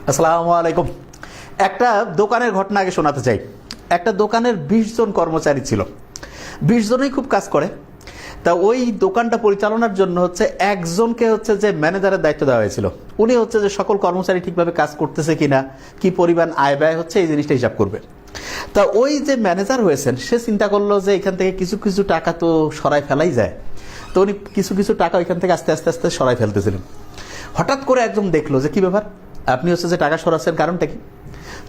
আসসালামু আলাইকুম। একটা দোকানের ঘটনা আগে শোনাতে চাই। একটা দোকানের 20 জন কর্মচারী ছিল, 20 জনই খুব কাজ করে। তা ওই দোকানটা পরিচালনার জন্য একজনকে যে ম্যানেজারের দায়িত্ব দেওয়া হয়েছিল। উনি যে সকল কর্মচারী ঠিকভাবে কাজ করতেছে কিনা, কি পরিমাণ আয় ব্যয় হচ্ছে, এই জিনিসটা হিসাব করবে। তা ওই যে ম্যানেজার হয়েছেন, সে চিন্তা করলো যে এখান থেকে কিছু কিছু টাকা তো সরাই ফেলাই যায়। তো উনি কিছু কিছু টাকা ওইখান থেকে আস্তে আস্তে আস্তে সরাই ফেলতেছিলেন। হঠাৎ করে একজন দেখলো যে কি ব্যাপার, আপনি যে টাকা সরাচ্ছেন, কারণটা কি?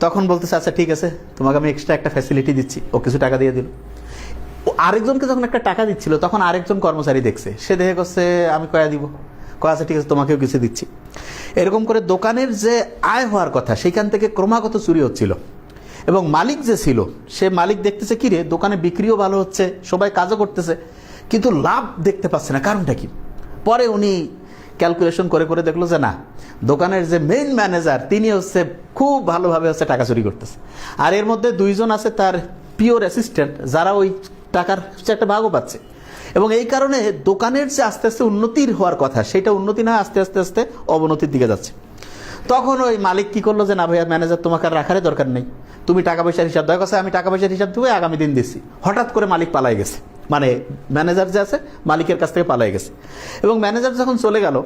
তখন বলতেছে, আচ্ছা ঠিক আছে, তোমাকে আমি এক্সট্রা একটা ফ্যাসিলিটি দিচ্ছি। ও কিছু টাকা দিয়ে দিল। ও আরেকজনকে যখন একটা টাকা দিচ্ছিল, তখন আরেকজন কর্মচারী দেখছে, সে দেখে করছে আমি কয়া দিব, কয়া আচ্ছা ঠিক আছে, তোমাকেও কিছু দিচ্ছি। এরকম করে দোকানের যে আয় হওয়ার কথা, সেইখান থেকে ক্রমাগত চুরি হচ্ছিল। এবং মালিক যে ছিল, সে মালিক দেখতেছে কি রে, দোকানে বিক্রিও ভালো হচ্ছে, সবাই কাজও করতেছে, কিন্তু লাভ দেখতে পাচ্ছে না, কারণটা কি? পরে উনি ক্যালকুলেশন করে করে দেখলো যে না, দোকানের যে মেইন ম্যানেজার, তিনি খুব ভালোভাবে টাকা চুরি করতেছে। আর এর মধ্যে দুইজন আছে তার পিওর অ্যাসিস্ট্যান্ট, যারা ওই টাকার একটা ভাগও পাচ্ছে। এবং এই কারণে দোকানের যে আস্তে আস্তে উন্নতির হওয়ার কথা, সেটা উন্নতি না, আস্তে আস্তে আস্তে অবনতির দিকে যাচ্ছে। তখন ওই মালিক কি করলো যে না ভাইয়া, ম্যানেজার তোমাকে আর রাখারই দরকার নেই, তুমি টাকা পয়সার হিসাব দেওয়ার কথা, আমি টাকা পয়সার হিসাব দেবো, আগামী দিন দিচ্ছি। হঠাৎ করে মালিক পালাই গেছে, মানে ম্যানেজার যে আছে মালিকের কাছ থেকে পালাই গেছে। এবং ম্যানেজার যখন চলে গেল,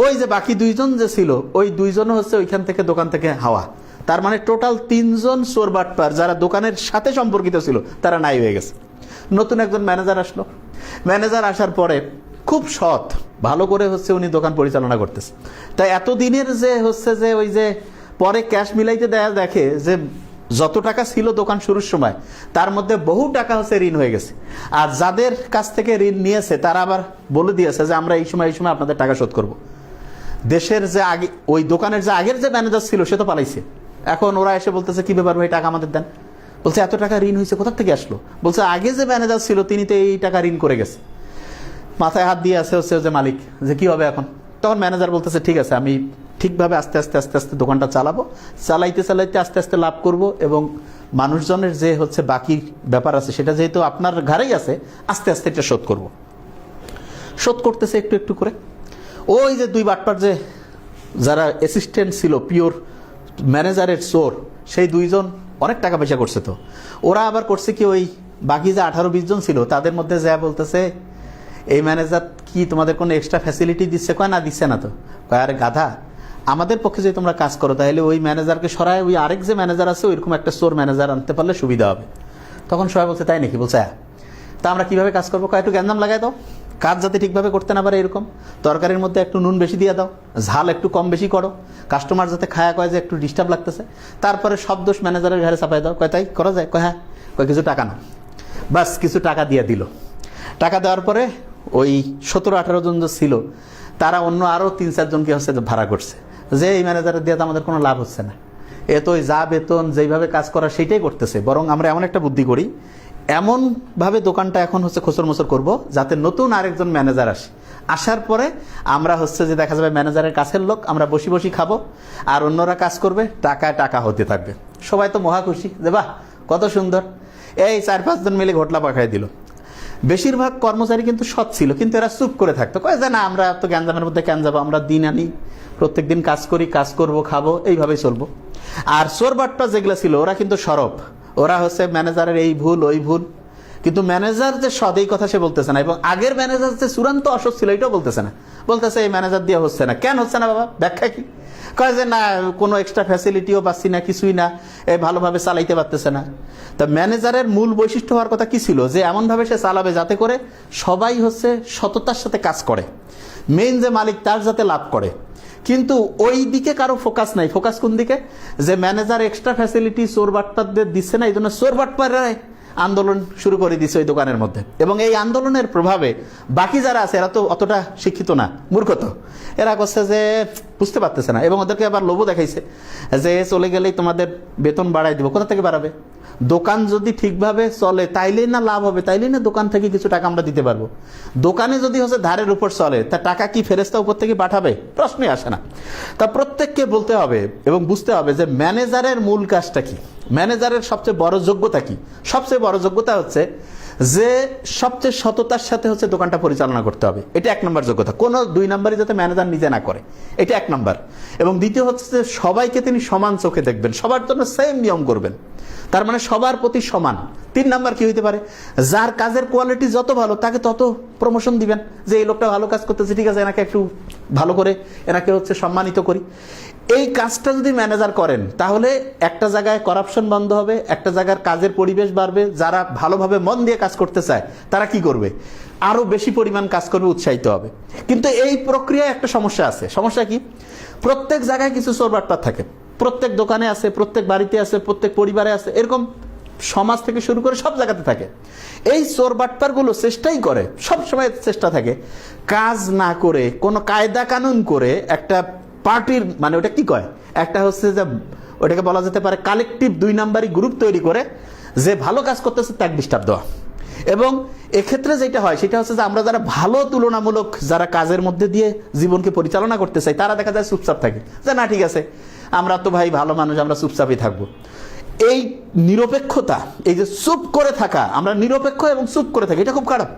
ওই যে বাকি দুইজন যে ছিল, ওই দুইজনও ওইখান থেকে, দোকান থেকে হাওয়া। তার মানে টোটাল 3 জন চোর বাটপার, যারা দোকানের সাথে সম্পর্কিত ছিল, তারা নাই হয়ে গেছে। নতুন একজন ম্যানেজার আসলো। ম্যানেজার আসার পরে খুব সৎ, ভালো করে উনি দোকান পরিচালনা করতেছে। তাই এতদিনের যে ওই যে পরে ক্যাশ মিলাইতে দেখে যে যত টাকা ছিল দোকান শুরুর সময়, তার মধ্যে বহু টাকা ঋণ হয়ে গেছে। আর যাদের কাছ থেকে ঋণ নিয়েছে, তারা আবার বলে দিয়েছে যে আমরা এই সময় আপনাদের টাকা শোধ করব। দেশের যে আগে ওই দোকানের যে আগের যে ম্যানেজার ছিল, সে তো পালাইছে। এখন ওরা এসে বলতেছে কি ব্যাপার ভাই, টাকা আমাদের দেন। বলছে এত টাকা ঋণ হয়েছে, কোথা থেকে আসলো? বলছে আগে যে ম্যানেজার ছিল, তিনি তো এই টাকা ঋণ করে গেছে। মাথায় হাত দিয়ে আছে যে মালিক, যে কি হবে এখন? তখন ম্যানেজার বলতেছে ঠিক আছে, আমি ঠিকভাবে আস্তে আস্তে আস্তে আস্তে দোকানটা চালাবো, চালাইতে চালাইতে আস্তে আস্তে লাভ করব, এবং মানুষজনের যে বাকি ব্যাপার আছে, সেটা যেহেতু আপনার ঘরেই আছে, আস্তে আস্তে এটা শোধ করব। শোধ করতেছে একটু একটু করে। ওই যে দুই বাটপার যে যারা অ্যাসিস্ট্যান্ট ছিল, পিওর ম্যানেজারের চোর, সেই দুইজন অনেক টাকা পয়সা করছে। তো ওরা আবার করছে কি, ওই বাকি যে 18-20 জন ছিল, তাদের মধ্যে যা বলতেছে, এই ম্যানেজার কি তোমাদের কোনো এক্সট্রা ফ্যাসিলিটি দিচ্ছে? কয় না, দিচ্ছে না। তো কয় আরে গাধা, আমাদের পক্ষে যদি তোমরা কাজ করো, তাহলে ওই ম্যানেজারকে সরায় ওই আরেক যে ম্যানেজার আছে, ওইরকম একটা চোর ম্যানেজার আনতে পারলে সুবিধা হবে। তখন সবাই বলছে তাই নাকি? বলছে তা আমরা কিভাবে কাজ করবো? কয় একটু গ্যাঞ্জাম লাগাই দাও, কাজ যাতে ঠিকভাবে করতে না পারে এরকম। তরকারির মধ্যে একটু নুন বেশি দিয়ে দাও, ঝাল একটু কম বেশি করো, কাস্টমার যাতে খায়া কয় যে একটু ডিস্টার্ব লাগতেছে। তারপরে সব দোষ ম্যানেজারের ঘরে চাপাই দাও। কয় তাই করা যায়? কয় হ্যাঁ। কয় কিছু টাকা নাও। বাস কিছু টাকা দিয়ে দিল। টাকা দেওয়ার পরে ওই 17-18 জন যে ছিল, তারা অন্য আরও 3-4 জনকে ভাড়া করছে, যে এই ম্যানেজারের দিয়ে তো আমাদের কোনো লাভ হচ্ছে না, এ তো যা বেতন যেইভাবে কাজ করা সেইটাই করতেছে, বরং আমরা এমন একটা বুদ্ধি করি, এমনভাবে দোকানটা এখন খোসর মোসর করবো, যাতে নতুন আরেকজন ম্যানেজার আসে। আসার পরে আমরা যে দেখা যাবে ম্যানেজারের কাছের লোক, আমরা বসি বসি খাবো, আর অন্যরা কাজ করবে, টাকায় টাকা হতে থাকবে। সবাই তো মহা খুশি যে বাহ কত সুন্দর। এই 4-5 জন মিলে ঘটলা পাকাই দিল। বেশিরভাগ কর্মচারী কিন্তু সৎ ছিল, কিন্তু এরা চুপ করে থাকতো, কয় যে না, আমরা তো গ্যাঞ্জামের মধ্যে কেন যাবো, আমরা দিন আনি, প্রত্যেক দিন কাজ করি, কাজ করব, খাবো, এইভাবেই চলবো। আর চোর বাটপা যেগুলো ছিল, ওরা কিন্তু সরব, ওরা ম্যানেজারের এই ভুল ওই ভুল, কিন্তু ম্যানেজার যে সদ, এই কথা সে বলতেছে না। এবং আগের ম্যানেজার যে চূড়ান্ত অসৎ ছিল, এটাও বলতেছে না। বলতেছে এই ম্যানেজার দিয়ে হচ্ছে না। কেন হচ্ছে না বাবা, ব্যাখ্যা কি? কয় যে না, কোনো এক্সট্রা ফ্যাসিলিটিও পাচ্ছি না, কিছুই না, ভালোভাবে চালাইতে পারতেছে না। তা ম্যানেজারের মূল বৈশিষ্ট্য হওয়ার কথা কি ছিল, যে এমনভাবে সে চালাবে যাতে করে সবাই সততার সাথে কাজ করে, মেইন যে মালিক তার যাতে লাভ করে। কিন্তু ওই দিকে কারো ফোকাস নাই। ফোকাস কোন দিকে? যে ম্যানেজার এক্সট্রা ফ্যাসিলিটি চোর বাটপারদের দিচ্ছে না, এই জন্য চোর বাটপাররা আন্দোলন শুরু করে দিচ্ছে ওই দোকানের মধ্যে। এবং এই আন্দোলনের প্রভাবে বাকি যারা আছে, এরা তো অতটা শিক্ষিত না, মূর্খ। তো এরা করছে যে বুঝতে পারতেছে না, এবং ওদেরকে আবার লোভও দেখাইছে যে চলে গেলেই তোমাদের বেতন বাড়াই দিব। কোথা থেকে বাড়াবে? দোকান যদি ঠিকভাবে চলে তাইলেই না লাভ হবে, তাইলেই না দোকান থেকে কিছু টাকা আমরা দিতে পারবো। দোকানে যদি ধারের উপর চলে, তা টাকা কি ফেরেস্তা উপর থেকে পাঠাবে? প্রশ্নই আসে না। তা প্রত্যেককে বলতে হবে এবং বুঝতে হবে যে ম্যানেজারের মূল কাজটা কি, ম্যানেজারের সবচেয়ে বড় যোগ্যতা কি। সবচেয়ে বড় যোগ্যতা যে সবচেয়ে সততার সাথে হচ্ছে দোকানটা পরিচালনা করতে হবে, এটা 1 নম্বর যোগ্যতা। কোনো 2 নম্বরই যাতে ম্যানেজার নিজে না করে, এটা 1 নম্বর। এবং দ্বিতীয় হচ্ছে যে সবাইকে তিনি সমান চোখে দেখবেন, সবার জন্য সেম নিয়ম করবেন, তার মানে সবার প্রতি সমান। 3 নম্বর কি হইতে পারে, যার কাজের কোয়ালিটি যত ভালো তাকে তত প্রমোশন দিবেন, যে এই লোকটা ভালো কাজ করতেছে, ঠিক আছে এনাকে একটু ভালো করে এনাকে হচ্ছে সম্মানিত করি। এই কাজটা যদি ম্যানেজার করেন তাহলে একটা জায়গায় করাপশন বন্ধ হবে, একটা জায়গার কাজের পরিবেশ বাড়বে, যারা ভালোভাবে মন দিয়ে কাজ করতে চায় তারা কি করবে, আরো বেশি পরিমাণ কাজ করবে, উৎসাহিত হবে। কিন্তু এই প্রক্রিয়ায় একটা সমস্যা আছে। সমস্যা কি, প্রত্যেক জায়গায় কিছু চোর বাটপার থাকে, প্রত্যেক দোকানে আছে, প্রত্যেক বাড়িতে আছে, প্রত্যেক পরিবারে আছে, এরকম সমাজ থেকে শুরু করে সব জায়গাতে থাকে। এই চোর বাটপার গুলো চেষ্টাই করে, সবসময় চেষ্টা থাকে কাজ না করে, কোনো কায়দা কানুন করে একটা পার্টির, মানে ওটা কি কয়, একটা হচ্ছে যে ওটাকে বলা যেতে পারে কালেকটিভ 2 নাম্বারই গ্রুপ তৈরি করে, যে ভালো কাজ করতেছে তাকে ডিস্টার্ব দেওয়া। এবং এক্ষেত্রে যেটা হয় সেটা হচ্ছে যে আমরা যারা ভালো তুলনামূলক যারা কাজের মধ্যে দিয়ে জীবনকে পরিচালনা করতে চাই, তারা দেখা যায় চুপচাপ থাকে, যে না ঠিক আছে আমরা তো ভাই ভালো মানুষ, আমরা চুপচাপই থাকবো। এই নিরপেক্ষতা, এই যে চুপ করে থাকা, আমরা নিরপেক্ষ এবং চুপ করে থাকি, এটা খুব খারাপ।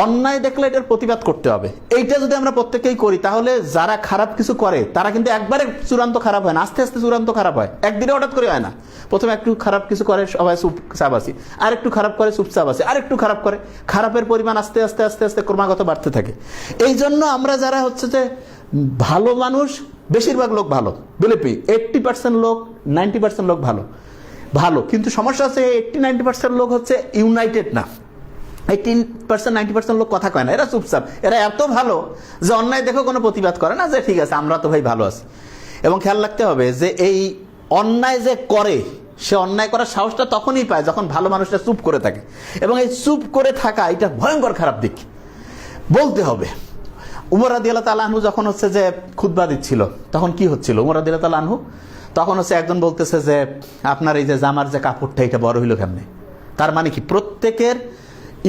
অন্যায় দেখলে এটার প্রতিবাদ করতে হবে। এইটা যদি আমরা প্রত্যেকেই করি তাহলে যারা খারাপ কিছু করে তারা কিন্তু একবারে চূড়ান্ত খারাপ হয় না, আস্তে আস্তে চূড়ান্ত খারাপ হয়, একদিনে হঠাৎ করে হয় না। প্রথমে একটু খারাপ কিছু করে সবাই চুপচাপ আসি, আর একটু খারাপ করে চুপচাপ আসি, আর একটু খারাপ করে, খারাপের পরিমাণ আস্তে আস্তে আস্তে আস্তে ক্রমাগত বাড়তে থাকে। এই জন্য আমরা যারা হচ্ছে যে ভালো মানুষ, বেশিরভাগ লোক ভালো, বিলিপি 80% লোক, 90% লোক ভালো ভালো, কিন্তু সমস্যা হচ্ছে 80-90% লোক হচ্ছে ইউনাইটেড না। 18%-90% লোক কথা কয় না, এরা চুপচাপ, এরা এত ভালো যে অন্যায় দেখো কোনো প্রতিবাদ করে না, যে ঠিক আছে আমরা তো ভাই ভালো আছি। এবং খেয়াল রাখতে হবে যে এই অন্যায় যে করে, সে অন্যায় করার সাহসটা তখনই পায় যখন ভালো মানুষটা চুপ করে থাকে। এবং এই চুপ করে থাকা এটা ভয়ঙ্কর খারাপ দিক, বলতে হবে। উমর রাদিয়াল্লাহু তাআলা আনহু যখন হচ্ছে যে খুতবা দিচ্ছিল, তখন কি হচ্ছিল, উমর রাদিয়াল্লাহু তাআলা আনহু তখন হচ্ছে একজন বলতেছে যে আপনার এই যে জামার যে কাপড়টা এটা বড় হইল কেমনে। তার মানে কি, প্রত্যেকের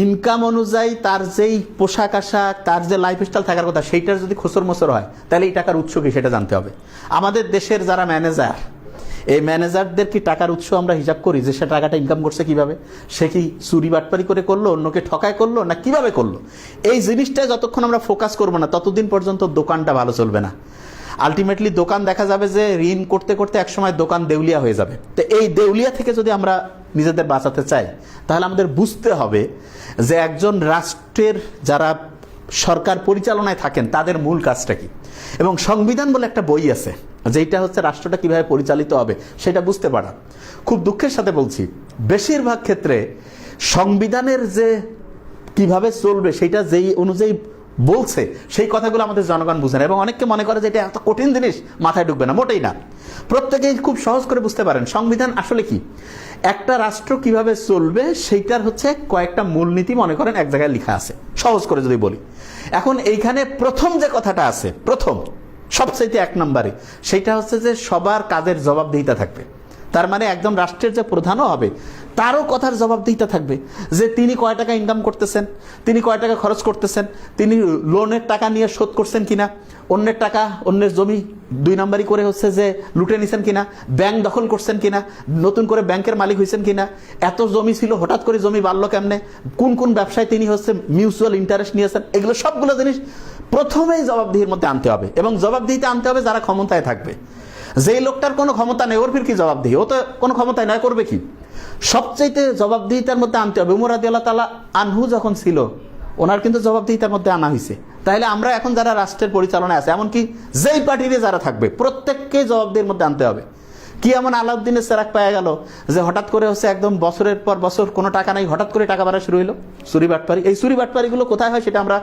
ইনকাম অনুযায়ী তার যেই পোশাক আশাক, তার যে লাইফস্টাইল থাকার কথা, সেইটার যদি খসর মসর হয় তাহলে এই টাকার উৎস কি সেটা জানতে হবে। আমাদের দেশের যারা ম্যানেজার, এই ম্যানেজারদের কি টাকার উৎস আমরা হিসাব করি, যে সে টাকাটা ইনকাম করছে কিভাবে, সে কি চুরি বাটপারি করে করলো, অন্যকে ঠকায় করলো, না কিভাবে করলো। এই জিনিসটা যতক্ষণ আমরা ফোকাস করবো না ততদিন পর্যন্ত দোকানটা ভালো চলবে না। আলটিমেটলি দোকান দেখা যাবে যে ঋণ করতে করতে একসময় দোকান দেউলিয়া হয়ে যাবে। তো এই দেউলিয়া থেকে যদি আমরা নিজেদের বাঁচাতে চাই তাহলে আমাদের বুঝতে হবে যে একজন রাষ্ট্রের যারা সরকার পরিচালনায় থাকেন তাদের মূল কাজটা কি। এবং সংবিধান বলে একটা বই আছে, যেটা হচ্ছে রাষ্ট্রটা কিভাবে পরিচালিত হবে সেটা বুঝতে পারা। খুব দুঃখের সাথে বলছি, বেশিরভাগ ক্ষেত্রে সংবিধানের যে কিভাবে চলবে সেটা যেই অনুযায়ী বলছে সেই কথাগুলো আমাদের জনগণ বুঝে না। এবং অনেককে মনে করে যে এটা এত কঠিন জিনিস, মাথায় ঢুকবে না, মোটেই না। প্রত্যেকেই খুব সহজ করে বুঝতে পারেন সংবিধান আসলে কি, একটা রাষ্ট্র কিভাবে চলবে সেইটার হচ্ছে কয়েকটা মূলনীতি মনে করেন এক জায়গায় লেখা আছে, সহজ করে যদি বলি। এখন এইখানে প্রথম যে কথাটা আছে, প্রথম সবচাইতে 1 নম্বরে, সেটা হচ্ছে যে সবার কাজের জবাবদিহিতা থাকবে। তার মানে একদম রাষ্ট্রের যে প্রধানও হবে তারও কথার জবাবদিহিতা থাকবে, যে তিনি কয় টাকা ইনকাম করতেছেন, তিনি কয় টাকা খরচ করতেছেন, তিনি লোনের টাকা নিয়ে শোধ করছেন কিনা, অন্যের টাকা, অন্যের জমি 2 নাম্বারি করে হচ্ছে যে লুটে নিছেন কিনা, ব্যাংক দখল করছেন কিনা, নতুন করে ব্যাংকের মালিক হয়েছেন কিনা, এত জমি ছিল হঠাৎ করে জমি বাড়লো কেমনে, কোন কোন ব্যবসায় তিনি হচ্ছে মিউচুয়াল ইন্টারেস্ট নিয়েছেন, এগুলো সবগুলো জিনিস প্রথমেই জবাবদিহির মধ্যে আনতে হবে। এবং জবাবদিহিতে আনতে হবে যারা ক্ষমতায় থাকবে। যেই লোকটার কোনো ক্ষমতা নেই ওর ফির কি জবাবদিহি, ও তো কোনো ক্ষমতায় নয়, করবে কি, সবচাইতে জবাবদিহিতার মধ্যে আনতে হবে। উমর রাদিয়াল্লাহু তাআলা আনহু যখন ছিল ওনার কিন্তু জবাবদিহিতার মধ্যে আনা হয়েছে। তাহলে আমরা এখন যারা রাষ্ট্রের পরিচালনায় আছে, এমনকি যেই পার্টিতে যারা থাকবে প্রত্যেককে জবাবদিহির মধ্যে আনতে হবে। কি এমন আলাউদ্দিনের চেরাগ পাওয়া গেল যে হঠাৎ করে হচ্ছে একদম বছরের পর বছর কোনো টাকা নাই, হঠাৎ করে টাকা বাড়া শুরু হইলো, চুরি বাটপারি। এই চুরি বাটপারিগুলো কোথায় হয় সেটা আমরা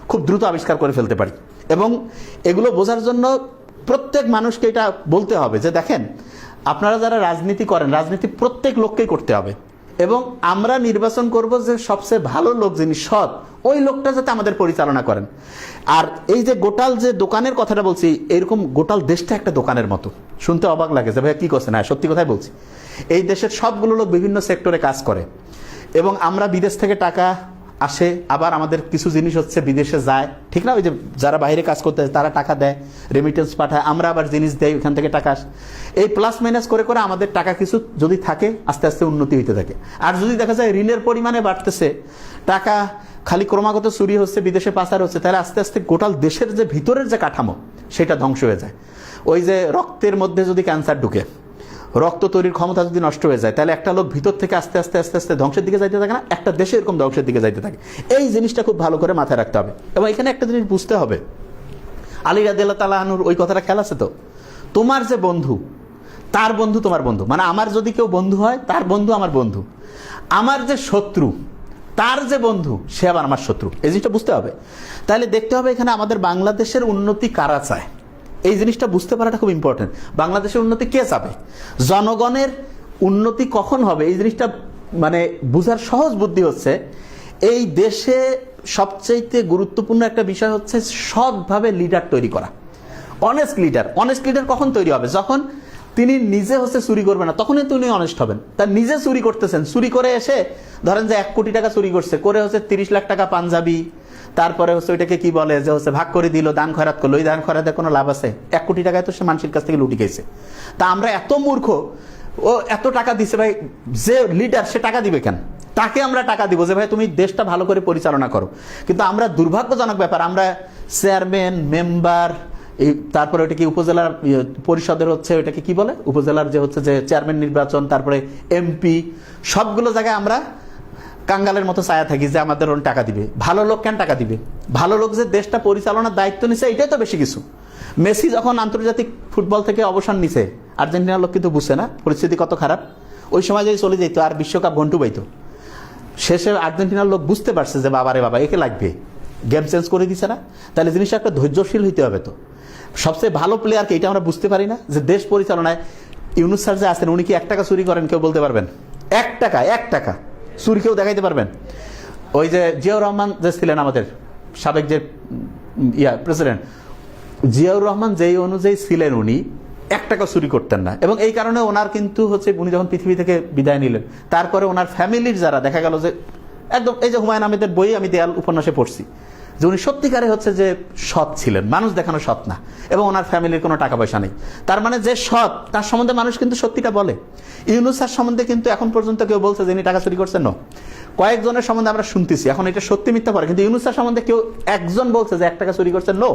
খুব দ্রুত আবিষ্কার করে ফেলতে পারি। এবং এগুলো বোঝার জন্য প্রত্যেক মানুষকে এটা বলতে হবে যে দেখেন, আপনারা যারা রাজনীতি করেন, রাজনীতি প্রত্যেক লোককেই করতে হবে। এবং আমরা নির্বাচন করব যে সবচেয়ে ভালো লোক যিনি সৎ, ওই লোকটা যাতে আমাদের পরিচালনা করেন। আর এই যে গোটাল যে দোকানের কথাটা বলছি, এরকম গোটাল দেশটা একটা দোকানের মতো। শুনতে অবাক লাগে যে ভাইয়া কি করছেন, হ্যাঁ সত্যি কথাই বলছি। এই দেশের সবগুলো লোক বিভিন্ন সেক্টরে কাজ করে এবং আমরা বিদেশ থেকে টাকা আসে, আবার আমাদের কিছু জিনিস হচ্ছে বিদেশে যায়, ঠিক না? ওই যে যারা বাইরে কাজ করতে তারা টাকা দেয়, রেমিটেন্স পাঠায়, আমরা আবার জিনিস দেয়, ওইখান থেকে টাকা আসে। এই প্লাস মাইনাস করে করে আমাদের টাকা কিছু যদি থাকে আস্তে আস্তে উন্নতি হইতে থাকে। আর যদি দেখা যায় ঋণের পরিমাণে বাড়তেছে, টাকা খালি ক্রমাগত চুরি হচ্ছে, বিদেশে পাচার হচ্ছে, তাহলে আস্তে আস্তে গোটাল দেশের যে ভিতরের যে কাঠামো সেটা ধ্বংস হয়ে যায়। ওই যে রক্তের মধ্যে যদি ক্যান্সার ঢুকে, রক্ত তৈরির ক্ষমতা যদি নষ্ট হয়ে যায়, তাহলে একটা লোক ভিতর থেকে আস্তে আস্তে আস্তে আস্তে ধ্বংসের দিকে যাইতে থাকে না, একটা দেশে এরকম ধ্বংসের দিকে যাইতে থাকে। এই জিনিসটা খুব ভালো করে মাথায় রাখতে হবে। এবং এখানে একটা জিনিস বুঝতে হবে, আলী রাদিয়াল্লাহু তাআলা আনহুর ওই কথাটা খেয়াল আছে তো, তোমার যে বন্ধু তার বন্ধু তোমার বন্ধু, মানে আমার যদি কেউ বন্ধু হয় তার বন্ধু আমার বন্ধু, আমার যে শত্রু তার যে বন্ধু সে আবার আমার শত্রু। এই জিনিসটা বুঝতে হবে। তাহলে দেখতে হবে এখানে আমাদের বাংলাদেশের উন্নতি কারা চায়, এই জিনিসটা বুঝতে পারাটা খুব ইম্পর্টেন্ট। বাংলাদেশের উন্নতি কে চাবে, জনগণের উন্নতি কখন হবে, এই জিনিসটা মানে বুঝার সহজ বুদ্ধি হচ্ছে, এই দেশে সবচেয়ে গুরুত্বপূর্ণ একটা বিষয় হচ্ছে সৎভাবে লিডার তৈরি করা। অনেস্ট লিডার কখন তৈরি হবে, যখন তিনি নিজে হচ্ছে চুরি করবে না, তখনই তিনি অনেস্ট হবেন। তার নিজে চুরি করতেছেন, চুরি করে এসে ধরেন যে 1 কোটি টাকা চুরি করছে, করে হচ্ছে 30 লাখ টাকা পাঞ্জাবি, তারপরে হচ্ছে ওইটাকে কি বলে যে হচ্ছে ভাগ করে দিল, দান খয়রাত করলো, ওই দান খয়রাতের কোনো লাভ আছে? 1 কোটি টাকায় তো সে মানুষের কাছ থেকে লুটি খেয়েছে। তা আমরা এত মূর্খ, ও এত টাকা দিছে ভাই, যে লিডার সে টাকা দিবে কেন? তাকে আমরা টাকা দিব যে ভাই তুমি দেশটা ভালো করে পরিচালনা করো। কিন্তু আমরা দুর্ভাগ্যজনক ব্যাপার, আমরা চেয়ারম্যান, মেম্বার, তারপরে ওইটা কি উপজেলার পরিষদের হচ্ছে ওইটাকে কি বলে, উপজেলার যে হচ্ছে যে চেয়ারম্যান নির্বাচন, তারপরে এমপি, সবগুলো জায়গায় আমরা কাঙ্গালের মতো ছায়া থাকি যে আমাদের ওর টাকা দিবে। ভালো লোক কেন টাকা দিবে? ভালো লোক যে দেশটা পরিচালনার দায়িত্ব নিছে এটাই তো বেশি কিছু। মেসি যখন আন্তর্জাতিক ফুটবল থেকে অবসর নিছে, আর্জেন্টিনার লোক কিন্তু বুঝছে না পরিস্থিতি কত খারাপ। ওই সময় যদি চলে যেত আর বিশ্বকাপ ঘন্টু পাইতো। শেষে আর্জেন্টিনার লোক বুঝতে পারছে যে বাবারে বাবা একে লাগবে, গেম চেঞ্জ করে দিছে না। তাহলে জিনিসটা একটা ধৈর্যশীল হইতে হবে। তো সবচেয়ে ভালো প্লেয়ারকে এটা আমরা বুঝতে পারি না যে দেশ পরিচালনায় ইউনুস স্যার যে আছেন উনি কি 1 টাকা চুরি করেন? কেউ বলতে পারবেন? 1 টাকা চুরি কেউ দেখাইতে পারবেন? ওই যে জিয়াউর রহমান যে ছিলেন আমাদের সাবেক যে প্রেসিডেন্ট, জিয়াউর রহমান যেই অনুযায়ী ছিলেন উনি 1 টাকা চুরি করতেন না। এবং এই কারণে ওনার কিন্তু হচ্ছে উনি যখন পৃথিবী থেকে বিদায় নিলেন, তারপরে ওনার ফ্যামিলির যারা দেখা গেল যে একদম, এই যে হুমায়ুন আহমেদের বই আমি দেয়াল উপন্যাসে পড়ছি যে উনি সত্যিকারে হচ্ছে যে সৎ ছিলেন, মানুষ দেখানো সৎ না, এবং ওনার ফ্যামিলির কোনো টাকা পয়সা নেই। তার মানে যে সৎ তার সম্বন্ধে মানুষ কিন্তু সত্যিটা বলে। ইউনুস স্যার সম্বন্ধে কিন্তু এখন পর্যন্ত কেউ বলছে যে ইনি টাকা চুরি করছেন? না, কয়েকজনের সম্বন্ধে আমরা শুনতেছি, এখন এটা সত্যি মিথ্যা পড়ে, কিন্তু ইউনুস স্যার সম্বন্ধে কেউ একজন বলছে যে 1 টাকা চুরি করছেন? নো,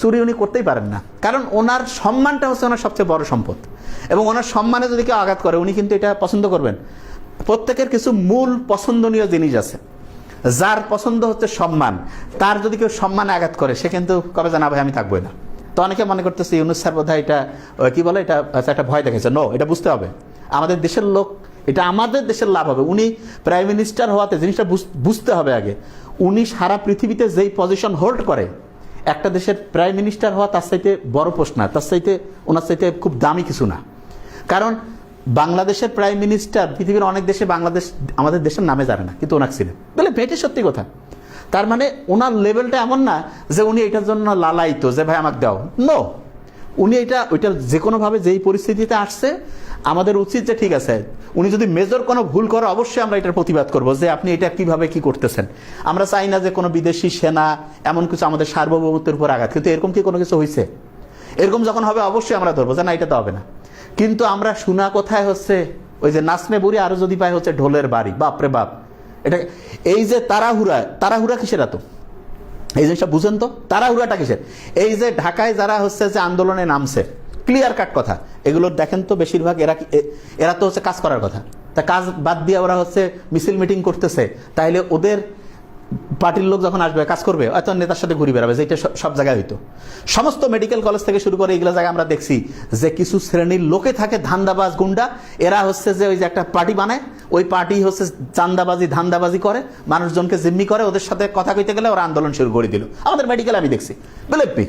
চুরি উনি করতেই পারেন না। কারণ ওনার সম্মানটা হচ্ছে ওনার সবচেয়ে বড় সম্পদ, এবং ওনার সম্মানে যদি কেউ আঘাত করে উনি কিন্তু এটা পছন্দ করবেন। প্রত্যেকের কিছু মূল পছন্দনীয় জিনিস আছে, যার পছন্দ হচ্ছে সম্মান, তার যদি কেউ সম্মানে আঘাত করে সে কিন্তু কবে জানা ভাই আমি থাকবোই না। তো অনেকে মনে করতেছে ইউনুস স্যার বোধহয় এটা কি বলে, এটা একটা ভয় দেখেছে। নো, এটা বুঝতে হবে আমাদের দেশের লোক, এটা আমাদের দেশের লাভ হবে। উনি প্রাইম মিনিস্টার হওয়াতে জিনিসটা বুঝতে হবে আগে, উনি সারা পৃথিবীতে যেই পজিশন হোল্ড করে, একটা দেশের প্রাইম মিনিস্টার হওয়া তার চাইতে বড় পোস্ট না, তার চাইতে ওনার চাইতে খুব দামি কিছু না। কারণ বাংলাদেশের প্রাইম মিনিস্টার পৃথিবীর অনেক দেশে বাংলাদেশ আমাদের দেশের নামে জানে না, কিন্তু ওনাকে ছিলেন বলে বেটে সত্যি কথা। তার মানে ওনার লেভেলটা এমন না যে উনি এটার জন্য লালাইতো যে ভাই আমাকে দাও। নো, উনি ওইটা যে কোনোভাবে যেই পরিস্থিতিতে আসছে আমাদের উচিত যে ঠিক আছে উনি যদি মেজর কোনো ভুল করে অবশ্যই আমরা এটার প্রতিবাদ করবো যে আপনি এটা কিভাবে কি করতেছেন। আমরা চাই না যে কোনো বিদেশি সেনা এমন কিছু আমাদের সার্বভৌমত্বের উপর আঘাত, কিন্তু এরকম কি কোনো কিছু হয়েছে? এরকম যখন হবে অবশ্যই আমরা ধরবো যে না এটা তো হবে না। কিন্তু আমরা শোনা কোথায় হচ্ছে ওই যে নাচনে বুড়ি আরো যদি পায় হচ্ছে ঢোলের বাড়ি, বাপরে বাপ। এটা এই যে তাড়াহুড়া কিসের? এত এই জিনিসটা বুঝেন তো, তাড়াহুড়াটা কিসের? এই যে ঢাকায় যারা হচ্ছে যে আন্দোলনে নামছে, ক্লিয়ার কাট কথা, এগুলো দেখেন তো বেশিরভাগ এরা তো হচ্ছে কাজ করার কথা, তা কাজ বাদ দিয়ে ওরা হচ্ছে মিছিল মিটিং করতেছে। তাইলে ওদের পার্টির লোক যখন আসবে কাজ করবে, হয়তো নেতার সাথে ঘুরে বেড়াবে, যেটা সব জায়গায় হইতো। সমস্ত মেডিকেল কলেজ থেকে শুরু করে এগুলো জায়গায় আমরা দেখছি যে কিছু শ্রেণীর লোকে থাকে ধান্দাবাজ গুন্ডা, এরা হচ্ছে যে ওই যে একটা পার্টি বানায়, ওই পার্টি হচ্ছে চান্দাবাজি ধান্দাবাজি করে, মানুষজনকে জিম্মি করে, ওদের সাথে কথা কইতে গেলে ওরা আন্দোলন শুরু করে দিল। আমাদের মেডিকেল আমি দেখছি বিলেপি,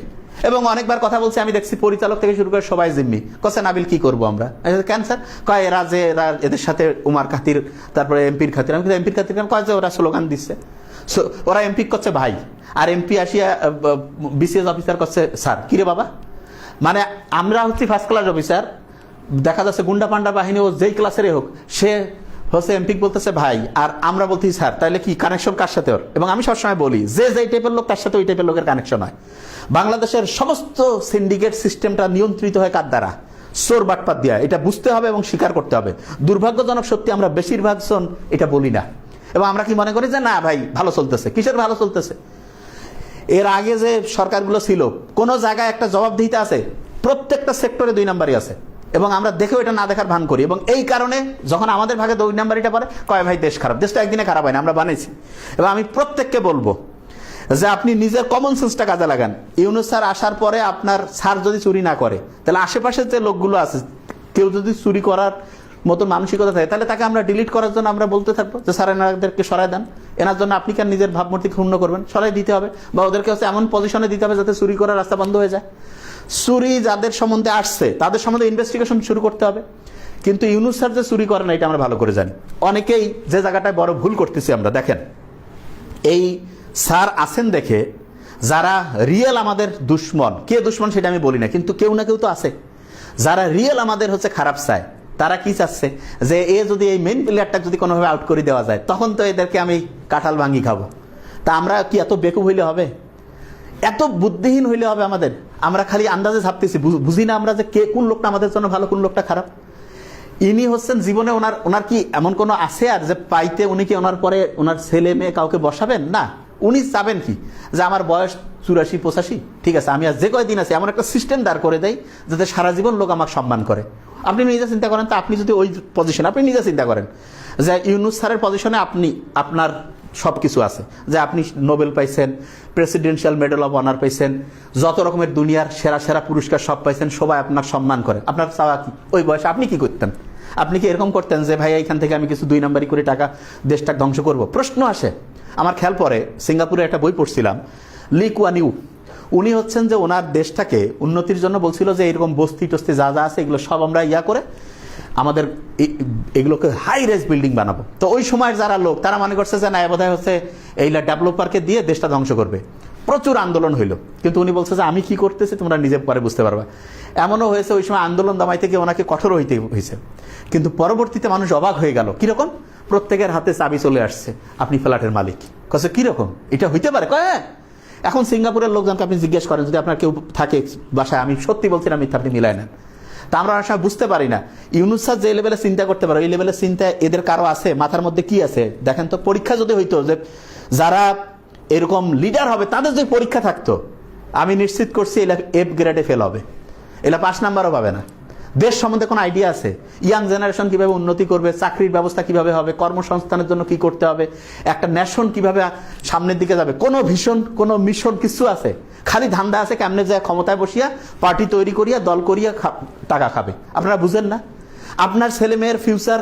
এবং অনেকবার কথা বলছি আমি দেখছি পরিচালক থেকে শুরু করে সবাই জিম্মি। কসে নাবিল কি করবো আমরা, ক্যান্সার কয় এরা যে এদের সাথে উমার খাতির, তারপরে এমপির খাতির। আমি কিন্তু এমপির খাতির কয় যে ওরা স্লোগান দিচ্ছে, ওরা এমপি করছে ভাই, আর এমপি আসিয়া বিসিএস অফিসার করছে স্যার। কিরে বাবা, মানে আমরা হচ্ছি ফার্স্ট ক্লাস অফিসার, দেখা যাচ্ছে গুন্ডা পান্ডা বাহিনী ও যেই ক্লাসেরই হোক সে হচ্ছে এমপি বলতেছে ভাই, আর আমরা বলতেছি স্যার তাহলে কি কানেকশন কার সাথে ওর? এবং আমি সবসময় বলি যে যেই টাইপের লোক তার সাথে ওই টাইপের লোকের কানেকশন হয়। বাংলাদেশের সমস্ত সিন্ডিকেট সিস্টেমটা নিয়ন্ত্রিত হয় কার দ্বারা? চোর বাটপাত দিয়া। এটা বুঝতে হবে এবং স্বীকার করতে হবে। দুর্ভাগ্যজনক সত্যি আমরা বেশিরভাগ জন এটা বলি না, এবং আমরা কি মনে করি যে না ভাই ভালো চলতেছে। কিসের ভালো চলতেছে? এর আগে যে সরকারগুলো ছিল কোন জায়গায় একটা জবাবদিহিতা আছে? প্রত্যেকটা সেক্টরে 2 নাম্বারই আছে, এবং আমরা দেখেও এটা না দেখার ভান করি। এবং এই কারণে যখন আমাদের ভাগে 2 নাম্বারিটা পড়ে, কয় ভাই দেশ খারাপ। দেশটা একদিনে খারাপ হয় না, আমরা বানাইছি। এবং আমি প্রত্যেককে বলবো যে আপনি নিজের কমন সেন্সটা কাজে লাগান। ইউনূস স্যার আসার পরে আপনার স্যার যদি চুরি না করে, তাহলে আশেপাশের যে লোকগুলো আছে কেউ যদি চুরি করার মতন মানসিকতা থাকে, তাহলে তাকে আমরা ডিলিট করার জন্য আমরা বলতে থাকবো যে স্যার এনাদেরকে সরাই দেন। এনার জন্য আপনি কেন নিজের ভাবমূর্তি ক্ষুণ্ণ করবেন? সরাই দিতে হবে, বা ওদেরকে হচ্ছে এমন পজিশনে দিতে হবে যাতে চুরি করার রাস্তা বন্ধ হয়ে যায়। চুরি যাদের সম্বন্ধে আসছে তাদের সম্বন্ধে ইনভেস্টিগেশন শুরু করতে হবে। কিন্তু ইউনূস স্যার যে চুরি করে না এটা আমরা ভালো করে জানি। অনেকেই যে জায়গাটায় বড় ভুল করতেছি আমরা, দেখেন এই স্যার আছেন দেখে যারা রিয়েল আমাদের দুশ্মন, কে দুশ্মন সেটা আমি বলি না, কিন্তু কেউ না কেউ তো আছে যারা রিয়েল আমাদের হচ্ছে খারাপ চায়। তারা কি চাচ্ছে যে এ যদি এই মেইন প্লেয়ারটা যদি কোনোভাবে আউট করে দেওয়া যায়, তখন তো এদেরকে আমি কাঁঠাল ভাঙি খাবো। তা আমরা কি এত বেকুব হইলে হবে? এত বুদ্ধিহীন হইলে হবে আমাদের? আমরা খালি আন্দাজে ভাবতেছি, বুঝি না আমরা যে কে কোন লোকটা আমাদের জন্য ভালো, কোন লোকটা খারাপ। ইনি হচ্ছেন জীবনে ওনার কি এমন কোনো আছে আর যে পাইতে উনি কি ওনার পরে ওনার ছেলে মেয়ে কাউকে বসাবেন না? উনি চাবেন কি যে আমার বয়স 84-85, ঠিক আছে, আমি আর যে কয়দিন আছি এমন একটা সিস্টেম দাঁড় করে দেয় যাতে সারা জীবন লোক আমাকে সম্মান করে। আপনি নিজে চিন্তা করেন তো, আপনি যদি ওই পজিশনে, আপনি নিজে চিন্তা করেন যে ইউনূস স্যারের পজিশনে আপনার সব কিছু আছে, যে আপনি নোবেল পাইছেন, প্রেসিডেন্সিয়াল মেডেল অফ অনার পাইছেন, যত রকমের দুনিয়ার সেরা সেরা পুরস্কার সব পাইছেন, সবাই আপনার সম্মান করে। আপনার চাওয়া কি? ওই বয়সে আপনি কি করতেন? আপনি কি এরকম করতেন যে ভাই এইখান থেকে আমি কিছু 2 নাম্বারি করে টাকা দেশটা ধ্বংস করব? প্রশ্ন আসে। আমার খেয়াল পরে সিঙ্গাপুরে একটা বই পড়ছিলাম, লি কুয়ান ইউ। উনি হচ্ছেন যে ওনার দেশটাকে উন্নতির জন্য বলছিল যে এরকম বস্তি টস্তি যা যা আছে এগুলো সব আমরা করে আমাদের এগুলোকে হাই রেজ বিল্ডিং বানাবো। তো ওই সময়ের যারা লোক তারা মনে করছে যে না বোধহয় হচ্ছে এইগুলা ডেভেলপারকে দিয়ে দেশটা ধ্বংস করবে। প্রচুর আন্দোলন হইলো, কিন্তু উনি বলছে যে আমি কি করতেছি তোমরা নিজে পরে বুঝতে পারবা। এমনও হয়েছে ওই সময় আন্দোলন দামাইতে গিয়ে ওনাকে কঠোর হইতে হয়েছে, কিন্তু পরবর্তীতে মানুষ অবাক হয়ে গেল। কিরকম? প্রত্যেকের হাতে চাবি চলে আসছে, আপনি ফ্ল্যাটের মালিক। কাছে কিরকম এটা হইতে পারে? কয় এখন সিঙ্গাপুরের লোকজনকে আপনি জিজ্ঞেস করেন, যদি আপনার কেউ থাকে বাসায়, আমি সত্যি বলছি না মিথ্যা, আপনি মিলাই নেন। তা আমরা অনেক সময় বুঝতে পারি না ইউনূস স্যার যে লেভেলে চিন্তা করতে পারে, ওই লেভেলের চিন্তা এদের কারো আছে? মাথার মধ্যে কি আছে দেখেন তো। পরীক্ষা যদি হইতো যে যারা এরকম লিডার হবে তাদের যদি পরীক্ষা থাকতো, আমি নিশ্চিত করছি এলা F গ্রেডে ফেল হবে, এলা 5 নাম্বারও পাবে না। দেশ সম্বন্ধে কোনো আইডিয়া আছে? ইয়াং জেনারেশন কিভাবে উন্নতি করবে, চাকরির ব্যবস্থা কিভাবে হবে, কর্মসংস্থানের জন্য কি করতে হবে, একটা ন্যাশন কিভাবে সামনের দিকে যাবে, কোনো ভিশন, কোনো মিশন কিছু আছে? খালি ধান্দা আছে কেমনে যায় ক্ষমতায় বসিয়া পার্টি তৈরি করিয়া দল করিয়া টাকা খাবে। আপনারা বুঝেন না? আপনার ছেলে মেয়ের ফিউচার